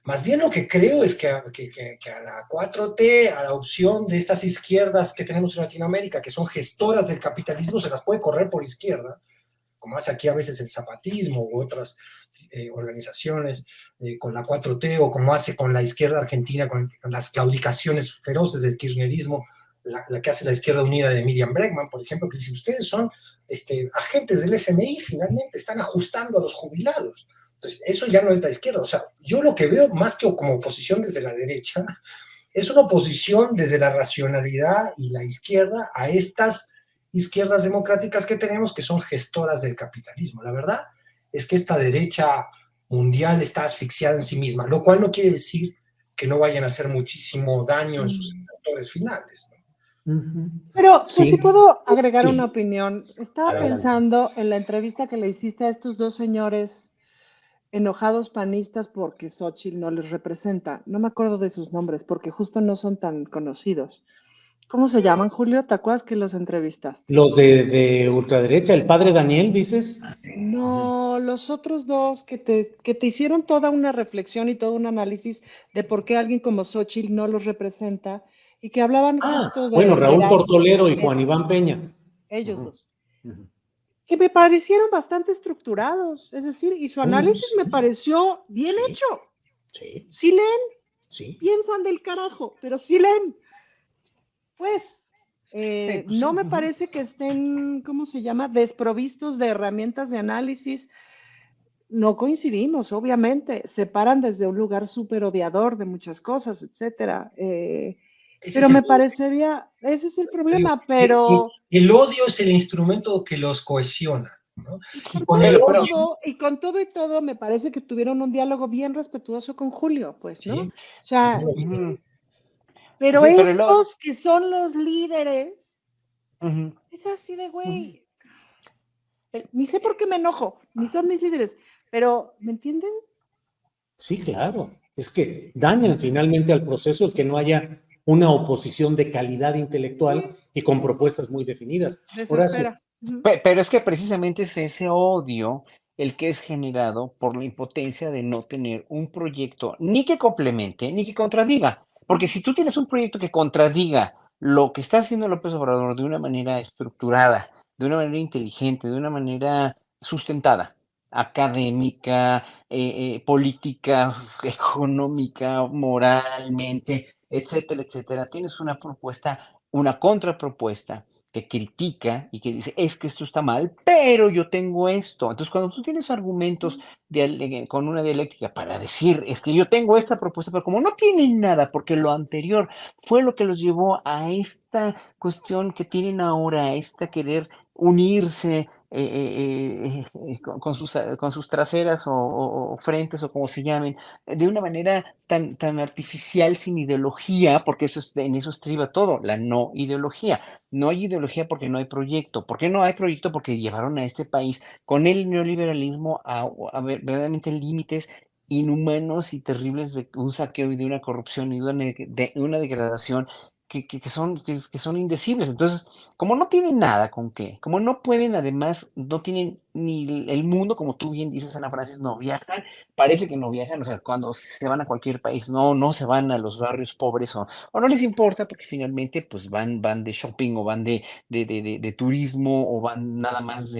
Más bien lo que creo es que a la 4T, a la opción de estas izquierdas que tenemos en Latinoamérica, que son gestoras del capitalismo, se las puede correr por izquierda, como hace aquí a veces el zapatismo u otras organizaciones con la 4T, o como hace con la izquierda argentina, con las claudicaciones feroces del kirchnerismo, la que hace la izquierda unida de Miriam Bregman, por ejemplo, que dice, ustedes son agentes del FMI, finalmente, están ajustando a los jubilados. Entonces, eso ya no es la izquierda. O sea, yo lo que veo más que como oposición desde la derecha, es una oposición desde la racionalidad y la izquierda a estas izquierdas democráticas que tenemos, que son gestoras del capitalismo. La verdad es que esta derecha mundial está asfixiada en sí misma, lo cual no quiere decir que no vayan a hacer muchísimo daño en sus sectores finales, ¿no? Pero, pues, Sí, si puedo agregar sí. una opinión, estaba Adelante. pensando en la entrevista que le hiciste a estos dos señores enojados panistas porque Xochitl no les representa. No me acuerdo de sus nombres porque justo no son tan conocidos. ¿Cómo se llaman, Julio? ¿Te acuerdas que los entrevistaste? Los de ultraderecha, el padre Daniel, dices. No, los otros dos que te hicieron toda una reflexión y todo un análisis de por qué alguien como Xochitl no los representa y que hablaban justo Bueno, de Raúl la... Portolero y Juan Esos, Iván Peña. ellos Ujú, dos. ujú. Que me parecieron bastante estructurados, es decir, y su análisis Sí, me pareció bien sí, hecho. sí, Sí leen, sí. piensan del carajo, pero sí leen. Pues Sí, pues no sí. me parece que estén, ¿cómo se llama?, desprovistos de herramientas de análisis. No coincidimos, obviamente, se paran desde un lugar súper odiador de muchas cosas, etcétera. Ese Pero es el me parecería, ese es el odio. problema, pero El odio es el instrumento que los cohesiona, ¿no? y Y con con todo el y Pero, odio, todo, y con todo y todo, me parece que tuvieron un diálogo bien respetuoso con Julio, pues, ¿no? O sí, sea, ujú, pero sí, pero luego, estos que son los líderes, ujú, es así de ujú. güey, ni sé por qué me enojo, ni son mis líderes, pero, ¿me entienden? Sí, claro. Es que dañan finalmente al proceso el que no haya una oposición de calidad intelectual Sí, y con sí, sí, propuestas muy definidas. Horacio, desespera. Ujú. Pero es que precisamente es ese odio el que es generado por la impotencia de no tener un proyecto ni que complemente ni que contradiga. Porque si tú tienes un proyecto que contradiga lo que está haciendo López Obrador de una manera estructurada, de una manera inteligente, de una manera sustentada, académica, política, económica, moralmente, etcétera, etcétera, tienes una propuesta, una contrapropuesta que critica y que dice, es que esto está mal, pero yo tengo esto. Entonces, cuando tú tienes argumentos con una dialéctica para decir, es que yo tengo esta propuesta, pero como no tienen nada, porque lo anterior fue lo que los llevó a esta cuestión que tienen ahora, a esta querer unirse con sus traseras o frentes o como se llamen, de una manera tan artificial, sin ideología, porque en eso estriba todo, la no ideología. No hay ideología porque no hay proyecto. ¿Por qué no hay proyecto? Porque llevaron a este país con el neoliberalismo verdaderamente límites inhumanos y terribles de un saqueo y de una corrupción y de una degradación que son indecibles. Entonces, como no tienen nada con qué, como no pueden, además, no tienen ni el mundo, como tú bien dices, Ana Francis, no viajan, parece que no viajan, o sea, cuando se van a cualquier país, no se van a los barrios pobres o no les importa porque finalmente pues van de shopping o van de turismo o van nada más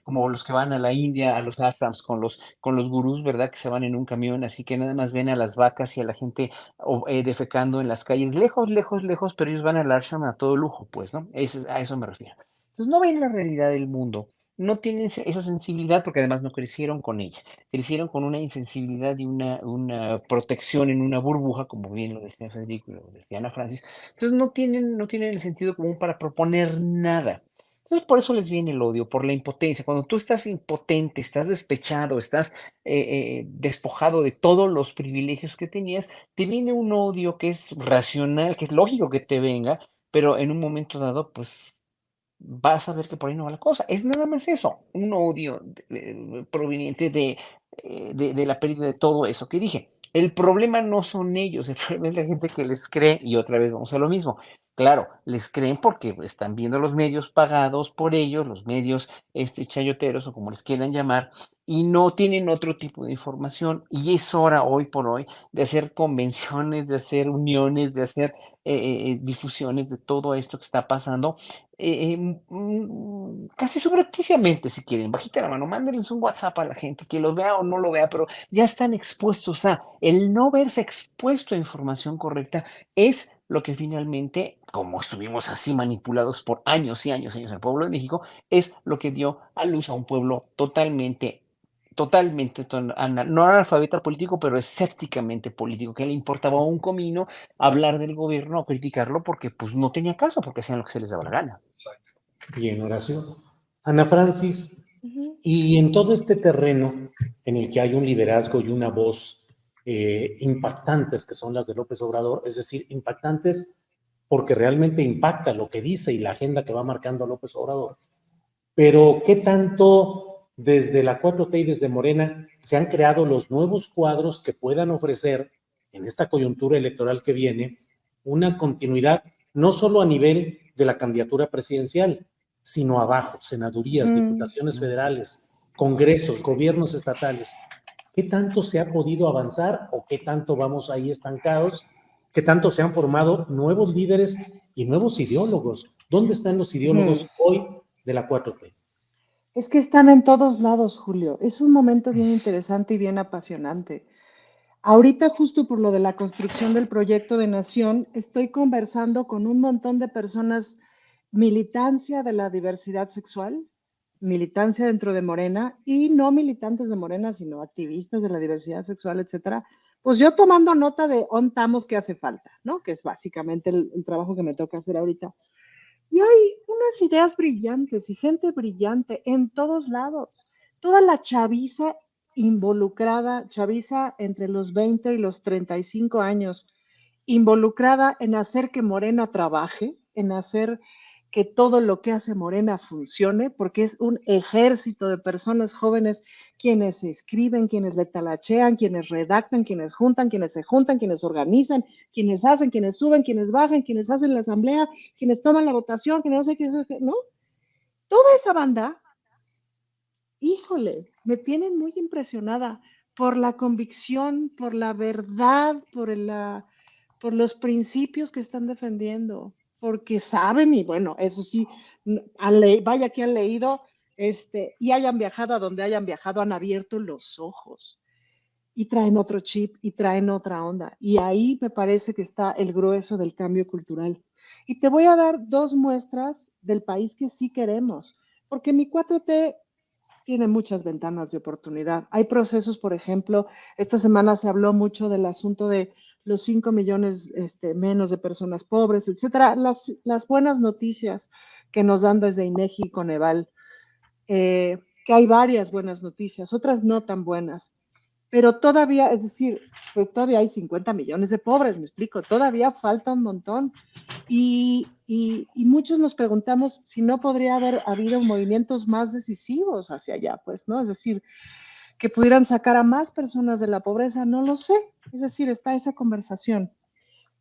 como los que van a la India, a los ashrams con los gurús, ¿verdad? Que se van en un camión, así que nada más ven a las vacas y a la gente defecando en las calles, lejos, lejos, lejos, pero ellos van al ashram a todo lujo, pues, ¿no? A eso me refiero. Entonces no ven la realidad del mundo, no tienen esa sensibilidad porque además no crecieron con ella, crecieron con una insensibilidad y una protección en una burbuja, como bien lo decía Federico y lo decía Ana Francis. Entonces no tienen el sentido común para proponer nada. Entonces por eso les viene el odio, por la impotencia. Cuando tú estás impotente, estás despechado, estás despojado de todos los privilegios que tenías, te viene un odio que es racional, que es lógico que te venga, pero en un momento dado, pues vas a ver que por ahí no va la cosa. Es nada más eso, un odio proveniente de la pérdida de todo eso que dije. El problema no son ellos, el problema es la gente que les cree y otra vez vamos a lo mismo. Claro, les creen porque están viendo los medios pagados por ellos, los medios chayoteros o como les quieran llamar, y no tienen otro tipo de información. Y es hora, hoy por hoy, de hacer convenciones, de hacer uniones, de hacer difusiones de todo esto que está pasando. Casi subrepticiamente, si quieren, bajita la mano, mándenles un WhatsApp a la gente, que lo vea o no lo vea, pero ya están expuestos a el no verse expuesto a información correcta es lo que finalmente, como estuvimos así manipulados por años y años y años en el pueblo de México, es lo que dio a luz a un pueblo no analfabeta político, pero escépticamente político, que le importaba un comino hablar del gobierno o criticarlo porque pues no tenía caso, porque hacían lo que se les daba la gana. Exacto. Bien, Horacio. Ana Francis, Ujú. y en todo este terreno en el que hay un liderazgo y una voz impactantes, que son las de López Obrador, es decir, impactantes porque realmente impacta lo que dice y la agenda que va marcando López Obrador. Pero, ¿qué tanto desde la 4T y desde Morena se han creado los nuevos cuadros que puedan ofrecer en esta coyuntura electoral que viene una continuidad, no solo a nivel de la candidatura presidencial, sino abajo, senadurías, diputaciones federales, congresos, gobiernos estatales? ¿Qué tanto se ha podido avanzar o qué tanto vamos ahí estancados? ¿Qué tanto se han formado nuevos líderes y nuevos ideólogos? ¿Dónde están los ideólogos hoy de la 4T? Es que están en todos lados, Julio. Es un momento bien interesante y bien apasionante. Ahorita, justo por lo de la construcción del proyecto de nación, estoy conversando con un montón de personas, militancia de la diversidad sexual, militancia dentro de Morena y no militantes de Morena, sino activistas de la diversidad sexual, etcétera. Pues yo tomando nota de ontamos que hace falta, ¿no? Que es básicamente el trabajo que me toca hacer ahorita. Y hay unas ideas brillantes y gente brillante en todos lados. Toda la chaviza involucrada, chaviza entre los 20 y los 35 años, involucrada en hacer que Morena trabaje, en hacer que todo lo que hace Morena funcione, porque es un ejército de personas jóvenes quienes escriben, quienes le talachean, quienes redactan, quienes juntan, quienes se juntan, quienes organizan, quienes hacen, quienes suben, quienes bajan, quienes hacen la asamblea, quienes toman la votación, quienes no sé qué, ¿no? Toda esa banda, híjole, me tienen muy impresionada por la convicción, por la verdad, por los principios que están defendiendo, porque saben, y bueno, eso sí, vaya que han leído, y hayan viajado a donde hayan viajado, han abierto los ojos y traen otro chip y traen otra onda. Y ahí me parece que está el grueso del cambio cultural. Y te voy a dar dos muestras del país que sí queremos, porque mi 4T tiene muchas ventanas de oportunidad. Hay procesos, por ejemplo, esta semana se habló mucho del asunto de los 5 millones menos de personas pobres, etcétera. Las buenas noticias que nos dan desde INEGI y Coneval, que hay varias buenas noticias, otras no tan buenas. Pero todavía, es decir, pues todavía hay 50 millones de pobres, me explico, todavía falta un montón. Y muchos nos preguntamos si no podría haber habido movimientos más decisivos hacia allá, pues, ¿no? Es decir, que pudieran sacar a más personas de la pobreza, no lo sé. Es decir, está esa conversación.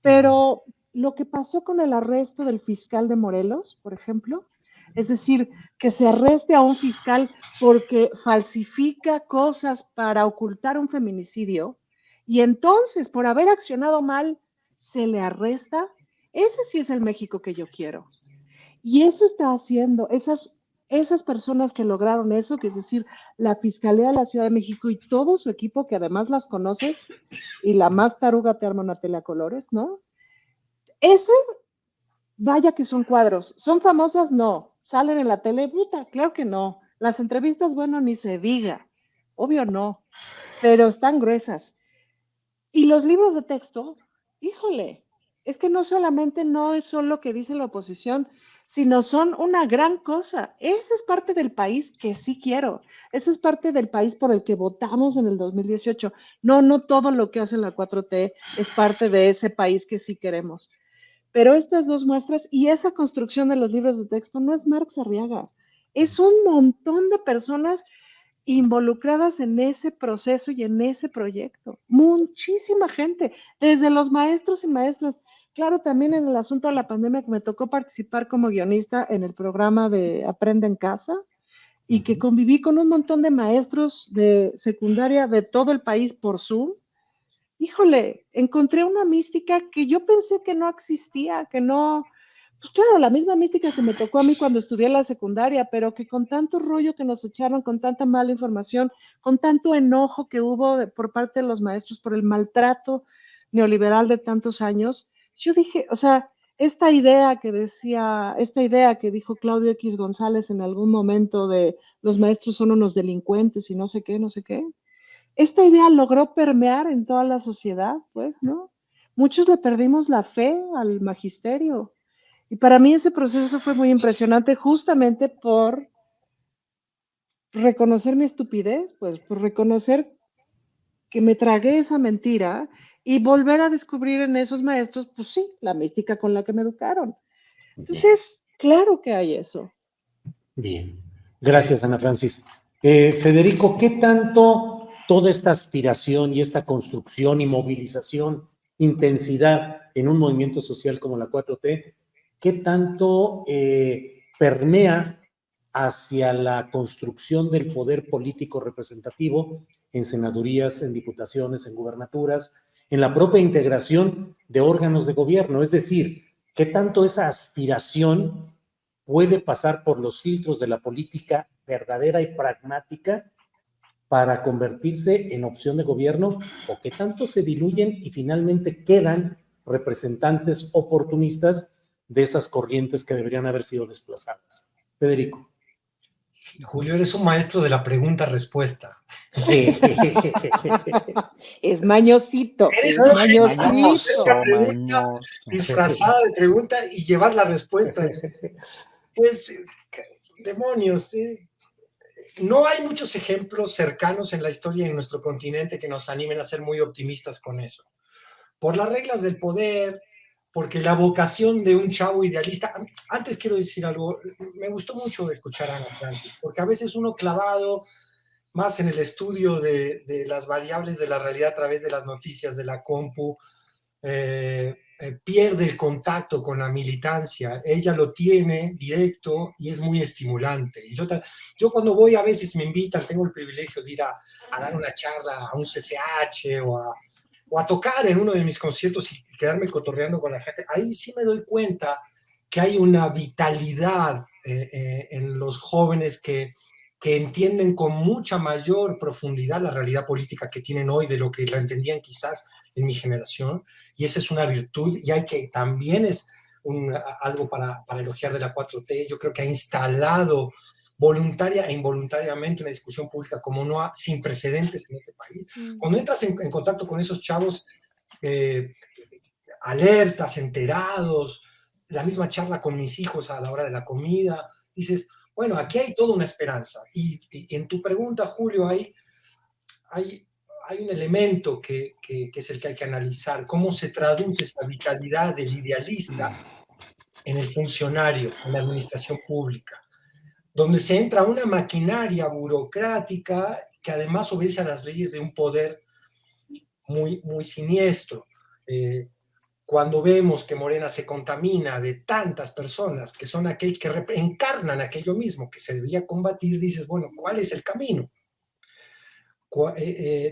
Pero lo que pasó con el arresto del fiscal de Morelos, por ejemplo, es decir, que se arreste a un fiscal porque falsifica cosas para ocultar un feminicidio y entonces por haber accionado mal se le arresta, ese sí es el México que yo quiero. Y eso está haciendo esas personas que lograron eso, que es decir, la Fiscalía de la Ciudad de México y todo su equipo, que además las conoces, y la más taruga te arma una tele a colores, ¿no? Ese, vaya que son cuadros. ¿Son famosas? No. ¿Salen en la tele? Puta, claro que no. Las entrevistas, bueno, ni se diga. Obvio no. Pero están gruesas. Y los libros de texto, híjole, es que no solamente no es solo lo que dice la oposición, sino son una gran cosa. Esa es parte del país que sí quiero. Esa es parte del país por el que votamos en el 2018. No, no todo lo que hace la 4T es parte de ese país que sí queremos. Pero estas dos muestras y esa construcción de los libros de texto no es Marx Arriaga, es un montón de personas involucradas en ese proceso y en ese proyecto. Muchísima gente, desde los maestros y maestras. Claro, también en el asunto de la pandemia que me tocó participar como guionista en el programa de Aprende en Casa, y que conviví con un montón de maestros de secundaria de todo el país por Zoom, híjole, encontré una mística que yo pensé que no existía, que no, pues claro, la misma mística que me tocó a mí cuando estudié la secundaria, pero que con tanto rollo que nos echaron, con tanta mala información, con tanto enojo que hubo por parte de los maestros por el maltrato neoliberal de tantos años, yo dije, o sea, esta idea que dijo Claudio X González en algún momento de los maestros son unos delincuentes y no sé qué, no sé qué, esta idea logró permear en toda la sociedad, pues, ¿no? Muchos le perdimos la fe al magisterio. Y para mí ese proceso fue muy impresionante justamente por reconocer mi estupidez, pues, por reconocer que me tragué esa mentira y volver a descubrir en esos maestros, pues sí, la mística con la que me educaron. Entonces, claro que hay eso. Bien, gracias Ana Francis. Federico, ¿qué tanto toda esta aspiración y esta construcción y movilización, intensidad en un movimiento social como la 4T, qué tanto permea hacia la construcción del poder político representativo en senadurías, en diputaciones, en gubernaturas, en la propia integración de órganos de gobierno? Es decir, qué tanto esa aspiración puede pasar por los filtros de la política verdadera y pragmática para convertirse en opción de gobierno, o que tanto se diluyen y finalmente quedan representantes oportunistas de esas corrientes que deberían haber sido desplazadas. Federico. Julio, eres un maestro de la pregunta-respuesta. Es mañosito, Eres es mañosito. pregunta disfrazada de pregunta y llevar la respuesta. Pues, demonios, no hay muchos ejemplos cercanos en la historia en nuestro continente que nos animen a ser muy optimistas con eso. Por las reglas del poder, porque la vocación de un chavo idealista. Antes quiero decir algo, me gustó mucho escuchar a Ana Francis, porque a veces uno clavado más en el estudio de las variables de la realidad a través de las noticias de la compu, pierde el contacto con la militancia. Ella lo tiene directo y es muy estimulante. Y yo cuando voy, a veces me invitan, tengo el privilegio de ir a dar una charla a un CCH o a tocar en uno de mis conciertos y quedarme cotorreando con la gente. Ahí sí me doy cuenta que hay una vitalidad en los jóvenes que entienden con mucha mayor profundidad la realidad política que tienen hoy de lo que la entendían quizás en mi generación, y esa es una virtud, y hay que también es algo para elogiar de la 4T. Yo creo que ha instalado voluntaria e involuntariamente una discusión pública como sin precedentes en este país. Cuando entras en contacto con esos chavos alertas, enterados, la misma charla con mis hijos a la hora de la comida, dices, bueno, aquí hay toda una esperanza. Y en tu pregunta, Julio, hay un elemento que es el que hay que analizar, cómo se traduce esa vitalidad del idealista en el funcionario, en la administración pública, donde se entra una maquinaria burocrática que además obedece a las leyes de un poder muy, muy siniestro. Cuando vemos que Morena se contamina de tantas personas que son aquel que encarnan aquello mismo que se debía combatir, dices, bueno, ¿cuál es el camino?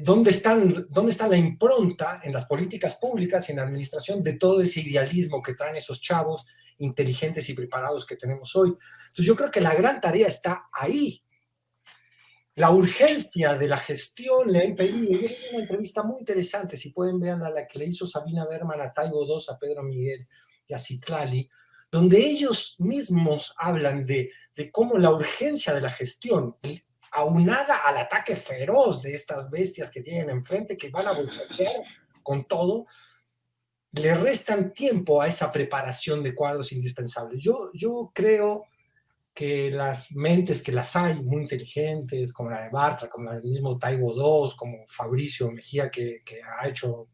¿Dónde está la impronta en las políticas públicas y en la administración de todo ese idealismo que traen esos chavos inteligentes y preparados que tenemos hoy? Entonces yo creo que la gran tarea está ahí. La urgencia de la gestión le ha impedido. Yo vi una entrevista muy interesante, si pueden ver, a la que le hizo Sabina Berman a Taibo II, a Pedro Miguel y a Citlali, donde ellos mismos hablan de cómo la urgencia de la gestión, aunada al ataque feroz de estas bestias que tienen enfrente, que van a voltear con todo, le restan tiempo a esa preparación de cuadros indispensables. Yo creo que las mentes que las hay muy inteligentes, como la de Bartra, como la del mismo Taibo II, como Fabricio Mejía, que ha hecho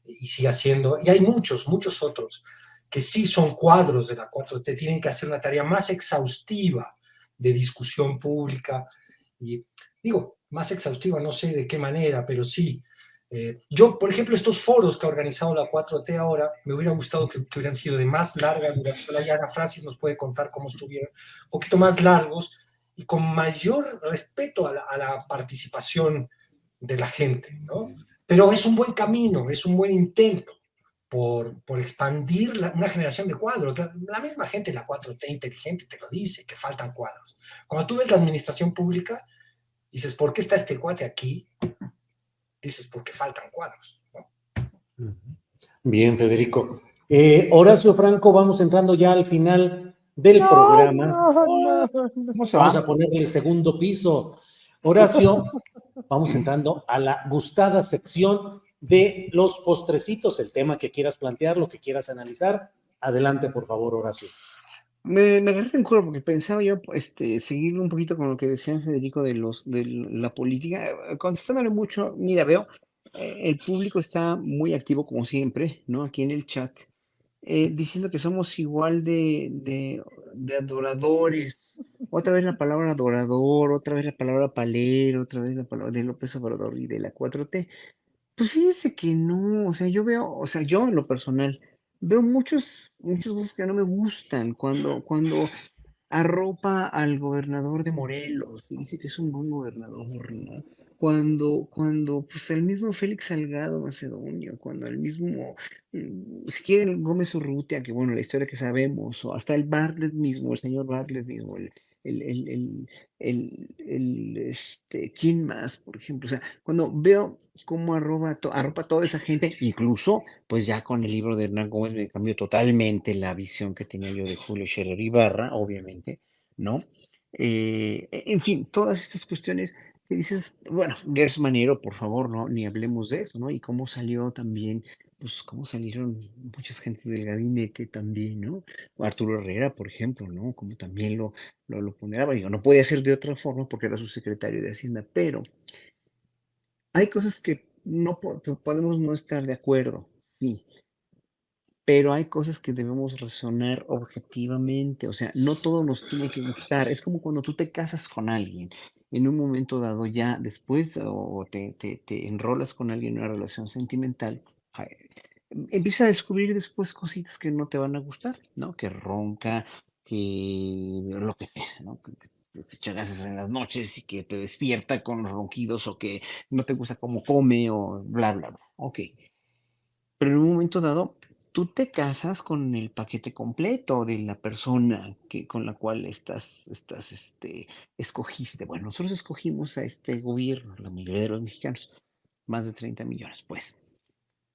y sigue haciendo, y hay muchos otros que sí son cuadros de la 4T, tienen que hacer una tarea más exhaustiva de discusión pública, y digo, más exhaustiva, no sé de qué manera, pero sí. Yo, por ejemplo, estos foros que ha organizado la 4T ahora, me hubiera gustado que hubieran sido de más larga duración. La Ana Francis nos puede contar cómo estuvieron, un poquito más largos, y con mayor respeto a la participación de la gente, ¿no? Pero es un buen camino, es un buen intento por expandir una generación de cuadros. La misma gente, la 4T inteligente, te lo dice, que faltan cuadros. Cuando tú ves la administración pública, dices, ¿por qué está este cuate aquí? Dices, porque faltan cuadros, ¿no? Bien, Federico. Horacio Franco, vamos entrando ya al final del programa. No. Vamos a ponerle segundo piso. Horacio, vamos entrando a la gustada sección de los postrecitos, el tema que quieras plantear, lo que quieras analizar. Adelante, por favor, Horacio. Me agarraste en curva porque pensaba yo seguir un poquito con lo que decía Federico de la política, contestándole mucho. Mira, veo, el público está muy activo como siempre, ¿no? Aquí en el chat, diciendo que somos igual de adoradores. Otra vez la palabra adorador, otra vez la palabra palero, otra vez la palabra de López Obrador y de la 4T. Pues fíjese que no, o sea, yo en lo personal veo muchas cosas que no me gustan cuando arropa al gobernador de Morelos y dice que es un buen gobernador, ¿no? Cuando pues el mismo Félix Salgado Macedonio, cuando el mismo, si quieren el Gómez Urrutia, que bueno, la historia que sabemos, o hasta el Bartlett mismo, el señor Bartlett mismo, el, el, el, ¿quién más, por ejemplo? O sea, cuando veo cómo arropa toda esa gente, incluso, pues ya con el libro de Hernán Gómez me cambió totalmente la visión que tenía yo de Julio Scherer Ibarra, obviamente, ¿no? En fin, todas estas cuestiones que dices, bueno, Gers Manero, por favor, no, ni hablemos de eso, ¿no? Y cómo salió también, pues cómo salieron muchas gentes del gabinete también, ¿no? O Arturo Herrera, por ejemplo, ¿no? Como también lo ponderaba, digo, no podía ser de otra forma porque era su secretario de Hacienda, pero hay cosas que no podemos no estar de acuerdo, sí, pero hay cosas que debemos razonar objetivamente, o sea, no todo nos tiene que gustar. Es como cuando tú te casas con alguien, en un momento dado ya después o te enrolas con alguien en una relación sentimental, ay, empieza a descubrir después cositas que no te van a gustar, ¿no? Que ronca, que lo que sea, ¿no? Que se echa gases en las noches y que te despierta con ronquidos o que no te gusta cómo come o bla, bla, bla. Ok. Pero en un momento dado, tú te casas con el paquete completo de la persona con la cual escogiste. Bueno, nosotros escogimos a este gobierno, la mayoría de los mexicanos, más de 30 millones. Pues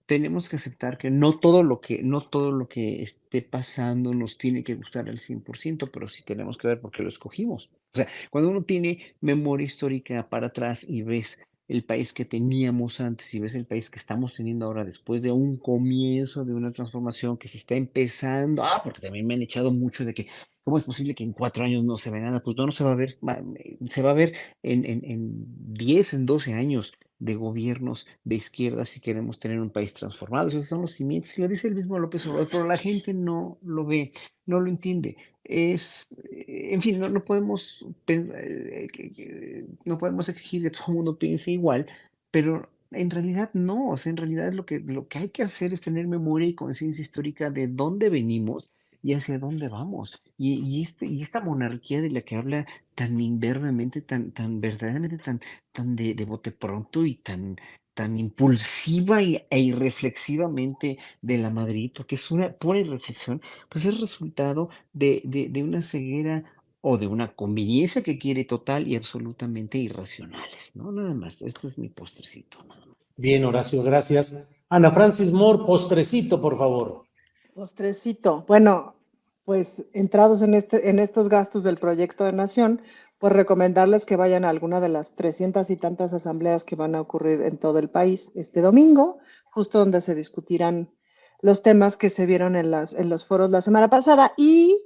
tenemos que aceptar que no todo lo que esté pasando nos tiene que gustar al 100%, pero sí tenemos que ver por qué lo escogimos. O sea, cuando uno tiene memoria histórica para atrás y ves el país que teníamos antes y ves el país que estamos teniendo ahora después de un comienzo de una transformación que se está empezando, porque también me han echado mucho de que, ¿cómo es posible que en 4 años no se ve nada? Pues no se va a ver, se va a ver en 10, en 12 años de gobiernos de izquierda si queremos tener un país transformado. Esos son los cimientos, y lo dice el mismo López Obrador, pero la gente no lo ve, no lo entiende. En fin, no podemos, no podemos exigir que todo el mundo piense igual, pero en realidad no, o sea, en realidad lo que hay que hacer es tener memoria y conciencia histórica de dónde venimos y hacia dónde vamos. Y esta monarquía de la que habla tan imberbemente, tan verdaderamente, tan de bote pronto y tan impulsiva e irreflexivamente de la Madrid, porque es una pura irreflexión, pues es resultado de una ceguera o de una conveniencia que quiere total y absolutamente irracionales, ¿no? Nada más, este es mi postrecito. Bien, Horacio, gracias. Ana Francis Moore, postrecito, por favor. Postrecito. Bueno, pues entrados en estos gastos del proyecto de nación, pues recomendarles que vayan a alguna de las 300 y tantas asambleas que van a ocurrir en todo el país este domingo, justo donde se discutirán los temas que se vieron en los foros la semana pasada, y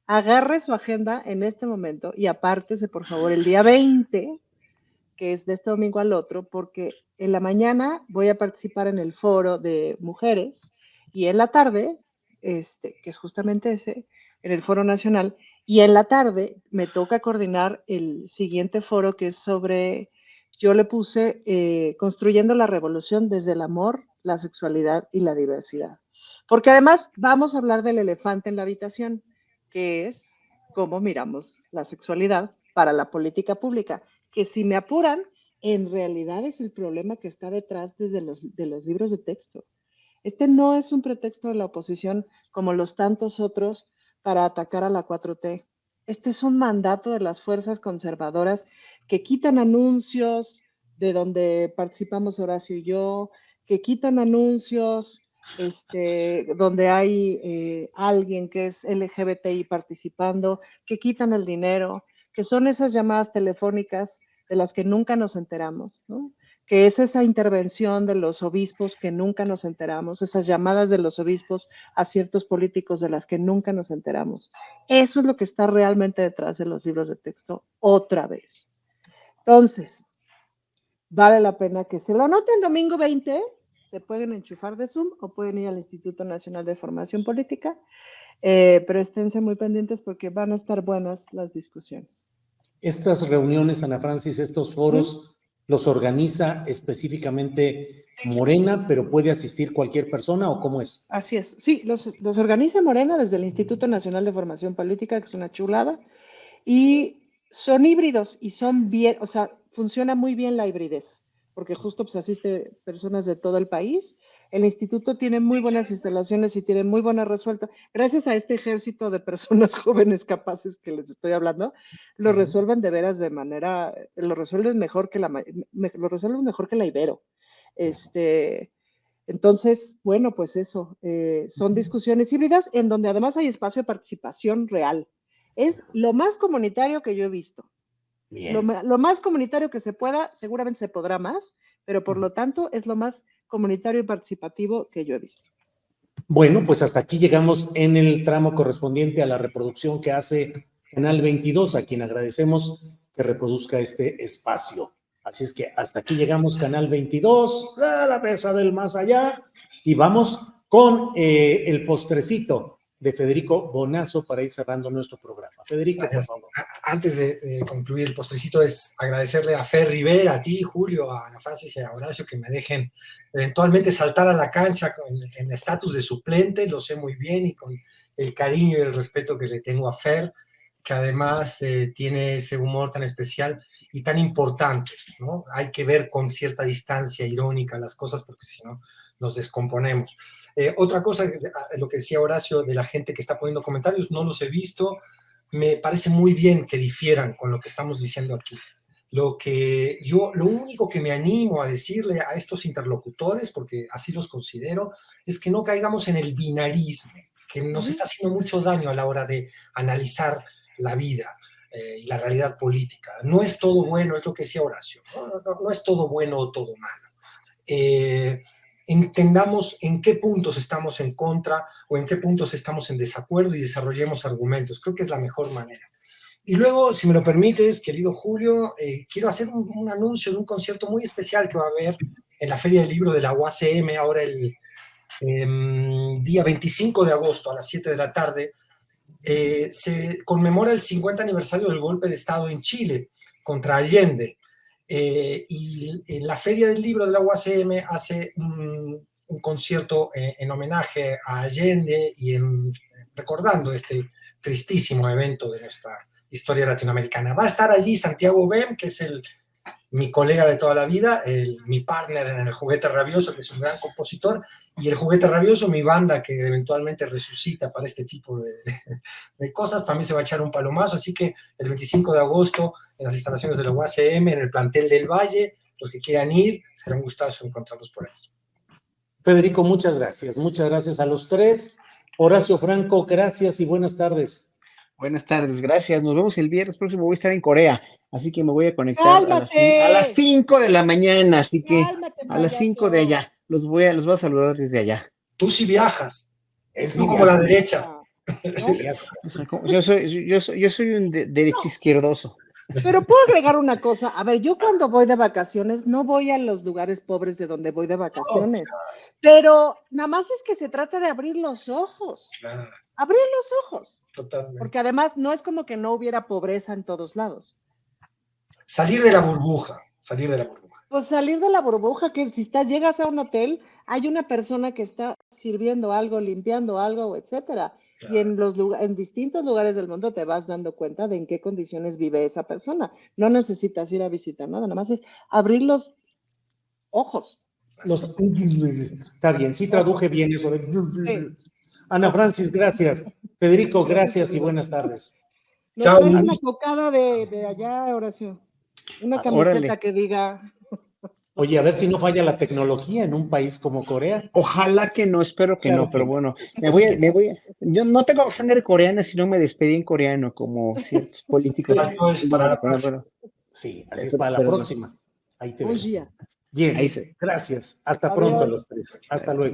agarre su agenda en este momento y apártese por favor el día 20, que es de este domingo al otro, porque en la mañana voy a participar en el foro de mujeres y en la tarde, que es justamente ese, en el foro nacional, y en la tarde me toca coordinar el siguiente foro que es sobre, yo le puse construyendo la revolución desde el amor, la sexualidad y la diversidad. Porque además vamos a hablar del elefante en la habitación, que es cómo miramos la sexualidad para la política pública, que si me apuran, en realidad es el problema que está detrás de los libros de texto. Este no es un pretexto de la oposición como los tantos otros para atacar a la 4T. Este es un mandato de las fuerzas conservadoras que quitan anuncios de donde participamos Horacio y yo, que quitan anuncios donde hay alguien que es LGBTI participando, que quitan el dinero, que son esas llamadas telefónicas de las que nunca nos enteramos, ¿no? Que es esa intervención de los obispos que nunca nos enteramos, esas llamadas de los obispos a ciertos políticos de las que nunca nos enteramos. Eso es lo que está realmente detrás de los libros de texto otra vez. Entonces, vale la pena que se lo anoten domingo 20, se pueden enchufar de Zoom o pueden ir al Instituto Nacional de Formación Política, pero esténse muy pendientes porque van a estar buenas las discusiones. Estas reuniones, Ana Francis, estos foros, ¿los organiza específicamente Morena, pero puede asistir cualquier persona o cómo es? Así es, sí, los organiza Morena desde el Instituto Nacional de Formación Política, que es una chulada, y son híbridos y son bien, o sea, funciona muy bien la hibridez, porque justo pues asiste personas de todo el país. El instituto tiene muy buenas instalaciones y tiene muy buena resuelta. Gracias a este ejército de personas jóvenes capaces que les estoy hablando, lo resuelven de veras de manera, lo resuelven mejor que la Ibero. Entonces, bueno, pues eso, son discusiones híbridas en donde además hay espacio de participación real. Es lo más comunitario que yo he visto. Lo más comunitario que se pueda, seguramente se podrá más, pero por lo tanto es lo más comunitario y participativo que yo he visto. Bueno, pues hasta aquí llegamos en el tramo correspondiente a la reproducción que hace Canal 22, a quien agradecemos que reproduzca este espacio. Así es que hasta aquí llegamos, Canal 22, la mesa del más allá, y vamos con el postrecito de Federico Bonazo para ir cerrando nuestro programa. Federico, gracias. por favor. Antes de concluir el postrecito, es agradecerle a Fer Rivera, a ti, Julio, a Ana Francis y a Horacio que me dejen eventualmente saltar a la cancha en estatus de suplente, lo sé muy bien, y con el cariño y el respeto que le tengo a Fer, que además tiene ese humor tan especial y tan importante, ¿no? Hay que ver con cierta distancia irónica las cosas porque si no nos descomponemos. Otra cosa, lo que decía Horacio de la gente que está poniendo comentarios, no los he visto, me parece muy bien que difieran con lo que estamos diciendo aquí. Lo único que me animo a decirle a estos interlocutores, porque así los considero, es que no caigamos en el binarismo, que nos está haciendo mucho daño a la hora de analizar la vida y la realidad política. No es todo bueno, es lo que decía Horacio, no es todo bueno o todo malo. Entendamos en qué puntos estamos en contra o en qué puntos estamos en desacuerdo y desarrollemos argumentos. Creo que es la mejor manera. Y luego, si me lo permites, querido Julio, quiero hacer un anuncio de un concierto muy especial que va a haber en la Feria del Libro de la UACM ahora el día 25 de agosto a las 7 de la tarde. Se conmemora el 50 aniversario del golpe de Estado en Chile contra Allende. Y en la Feria del Libro de la UACM hace un concierto en homenaje a Allende y recordando este tristísimo evento de nuestra historia latinoamericana. Va a estar allí Santiago Bem, que es mi colega de toda la vida, mi partner en El Juguete Rabioso, que es un gran compositor, y El Juguete Rabioso, mi banda que eventualmente resucita para este tipo de cosas, también se va a echar un palomazo, así que el 25 de agosto en las instalaciones de la UACM, en el plantel del Valle, los que quieran ir, será un gustazo encontrarlos por ahí. Federico, muchas gracias a los tres. Horacio Franco, gracias y buenas tardes. Buenas tardes, gracias. Nos vemos el viernes próximo. Voy a estar en Corea, así que me voy a conectar a las 5 de la mañana. Así que a las 5 de allá. Los voy a saludar desde allá. Tú sí viajas. Él sí como viaja. la derecha. ¿No? Yo soy un derecho izquierdoso. Pero puedo agregar una cosa. A ver, yo cuando voy de vacaciones no voy a los lugares pobres de donde voy de vacaciones. Pero nada más es que se trata de abrir los ojos. Claro. Abrir los ojos. Totalmente. Porque además no es como que no hubiera pobreza en todos lados. Salir de la burbuja. salir de la burbuja. Pues salir de la burbuja, que si llegas a un hotel, hay una persona que está sirviendo algo, limpiando algo, etcétera. Claro. Y en distintos lugares del mundo te vas dando cuenta de en qué condiciones vive esa persona. No necesitas ir a visitar nada, nada más es abrir los ojos. Está bien, sí traduje bien eso de... Sí. Ana Francis, gracias. Federico, gracias y buenas tardes. Nos Chao, traes Luis. una cocada de allá, Horacio. Una Así. camiseta Órale. que diga. Oye, a ver si no falla la tecnología en un país como Corea. Ojalá que no, espero que Claro no, pero que bueno, se supone yo no tengo sangre coreana, si no me despedí en coreano, como ciertos políticos. Exacto, es para la Pero próxima. Sí, así es para la Pero- próxima. Ahí te vemos. Oye. Bien, Ahí se- gracias. Hasta pronto Adiós. los tres. Hasta luego.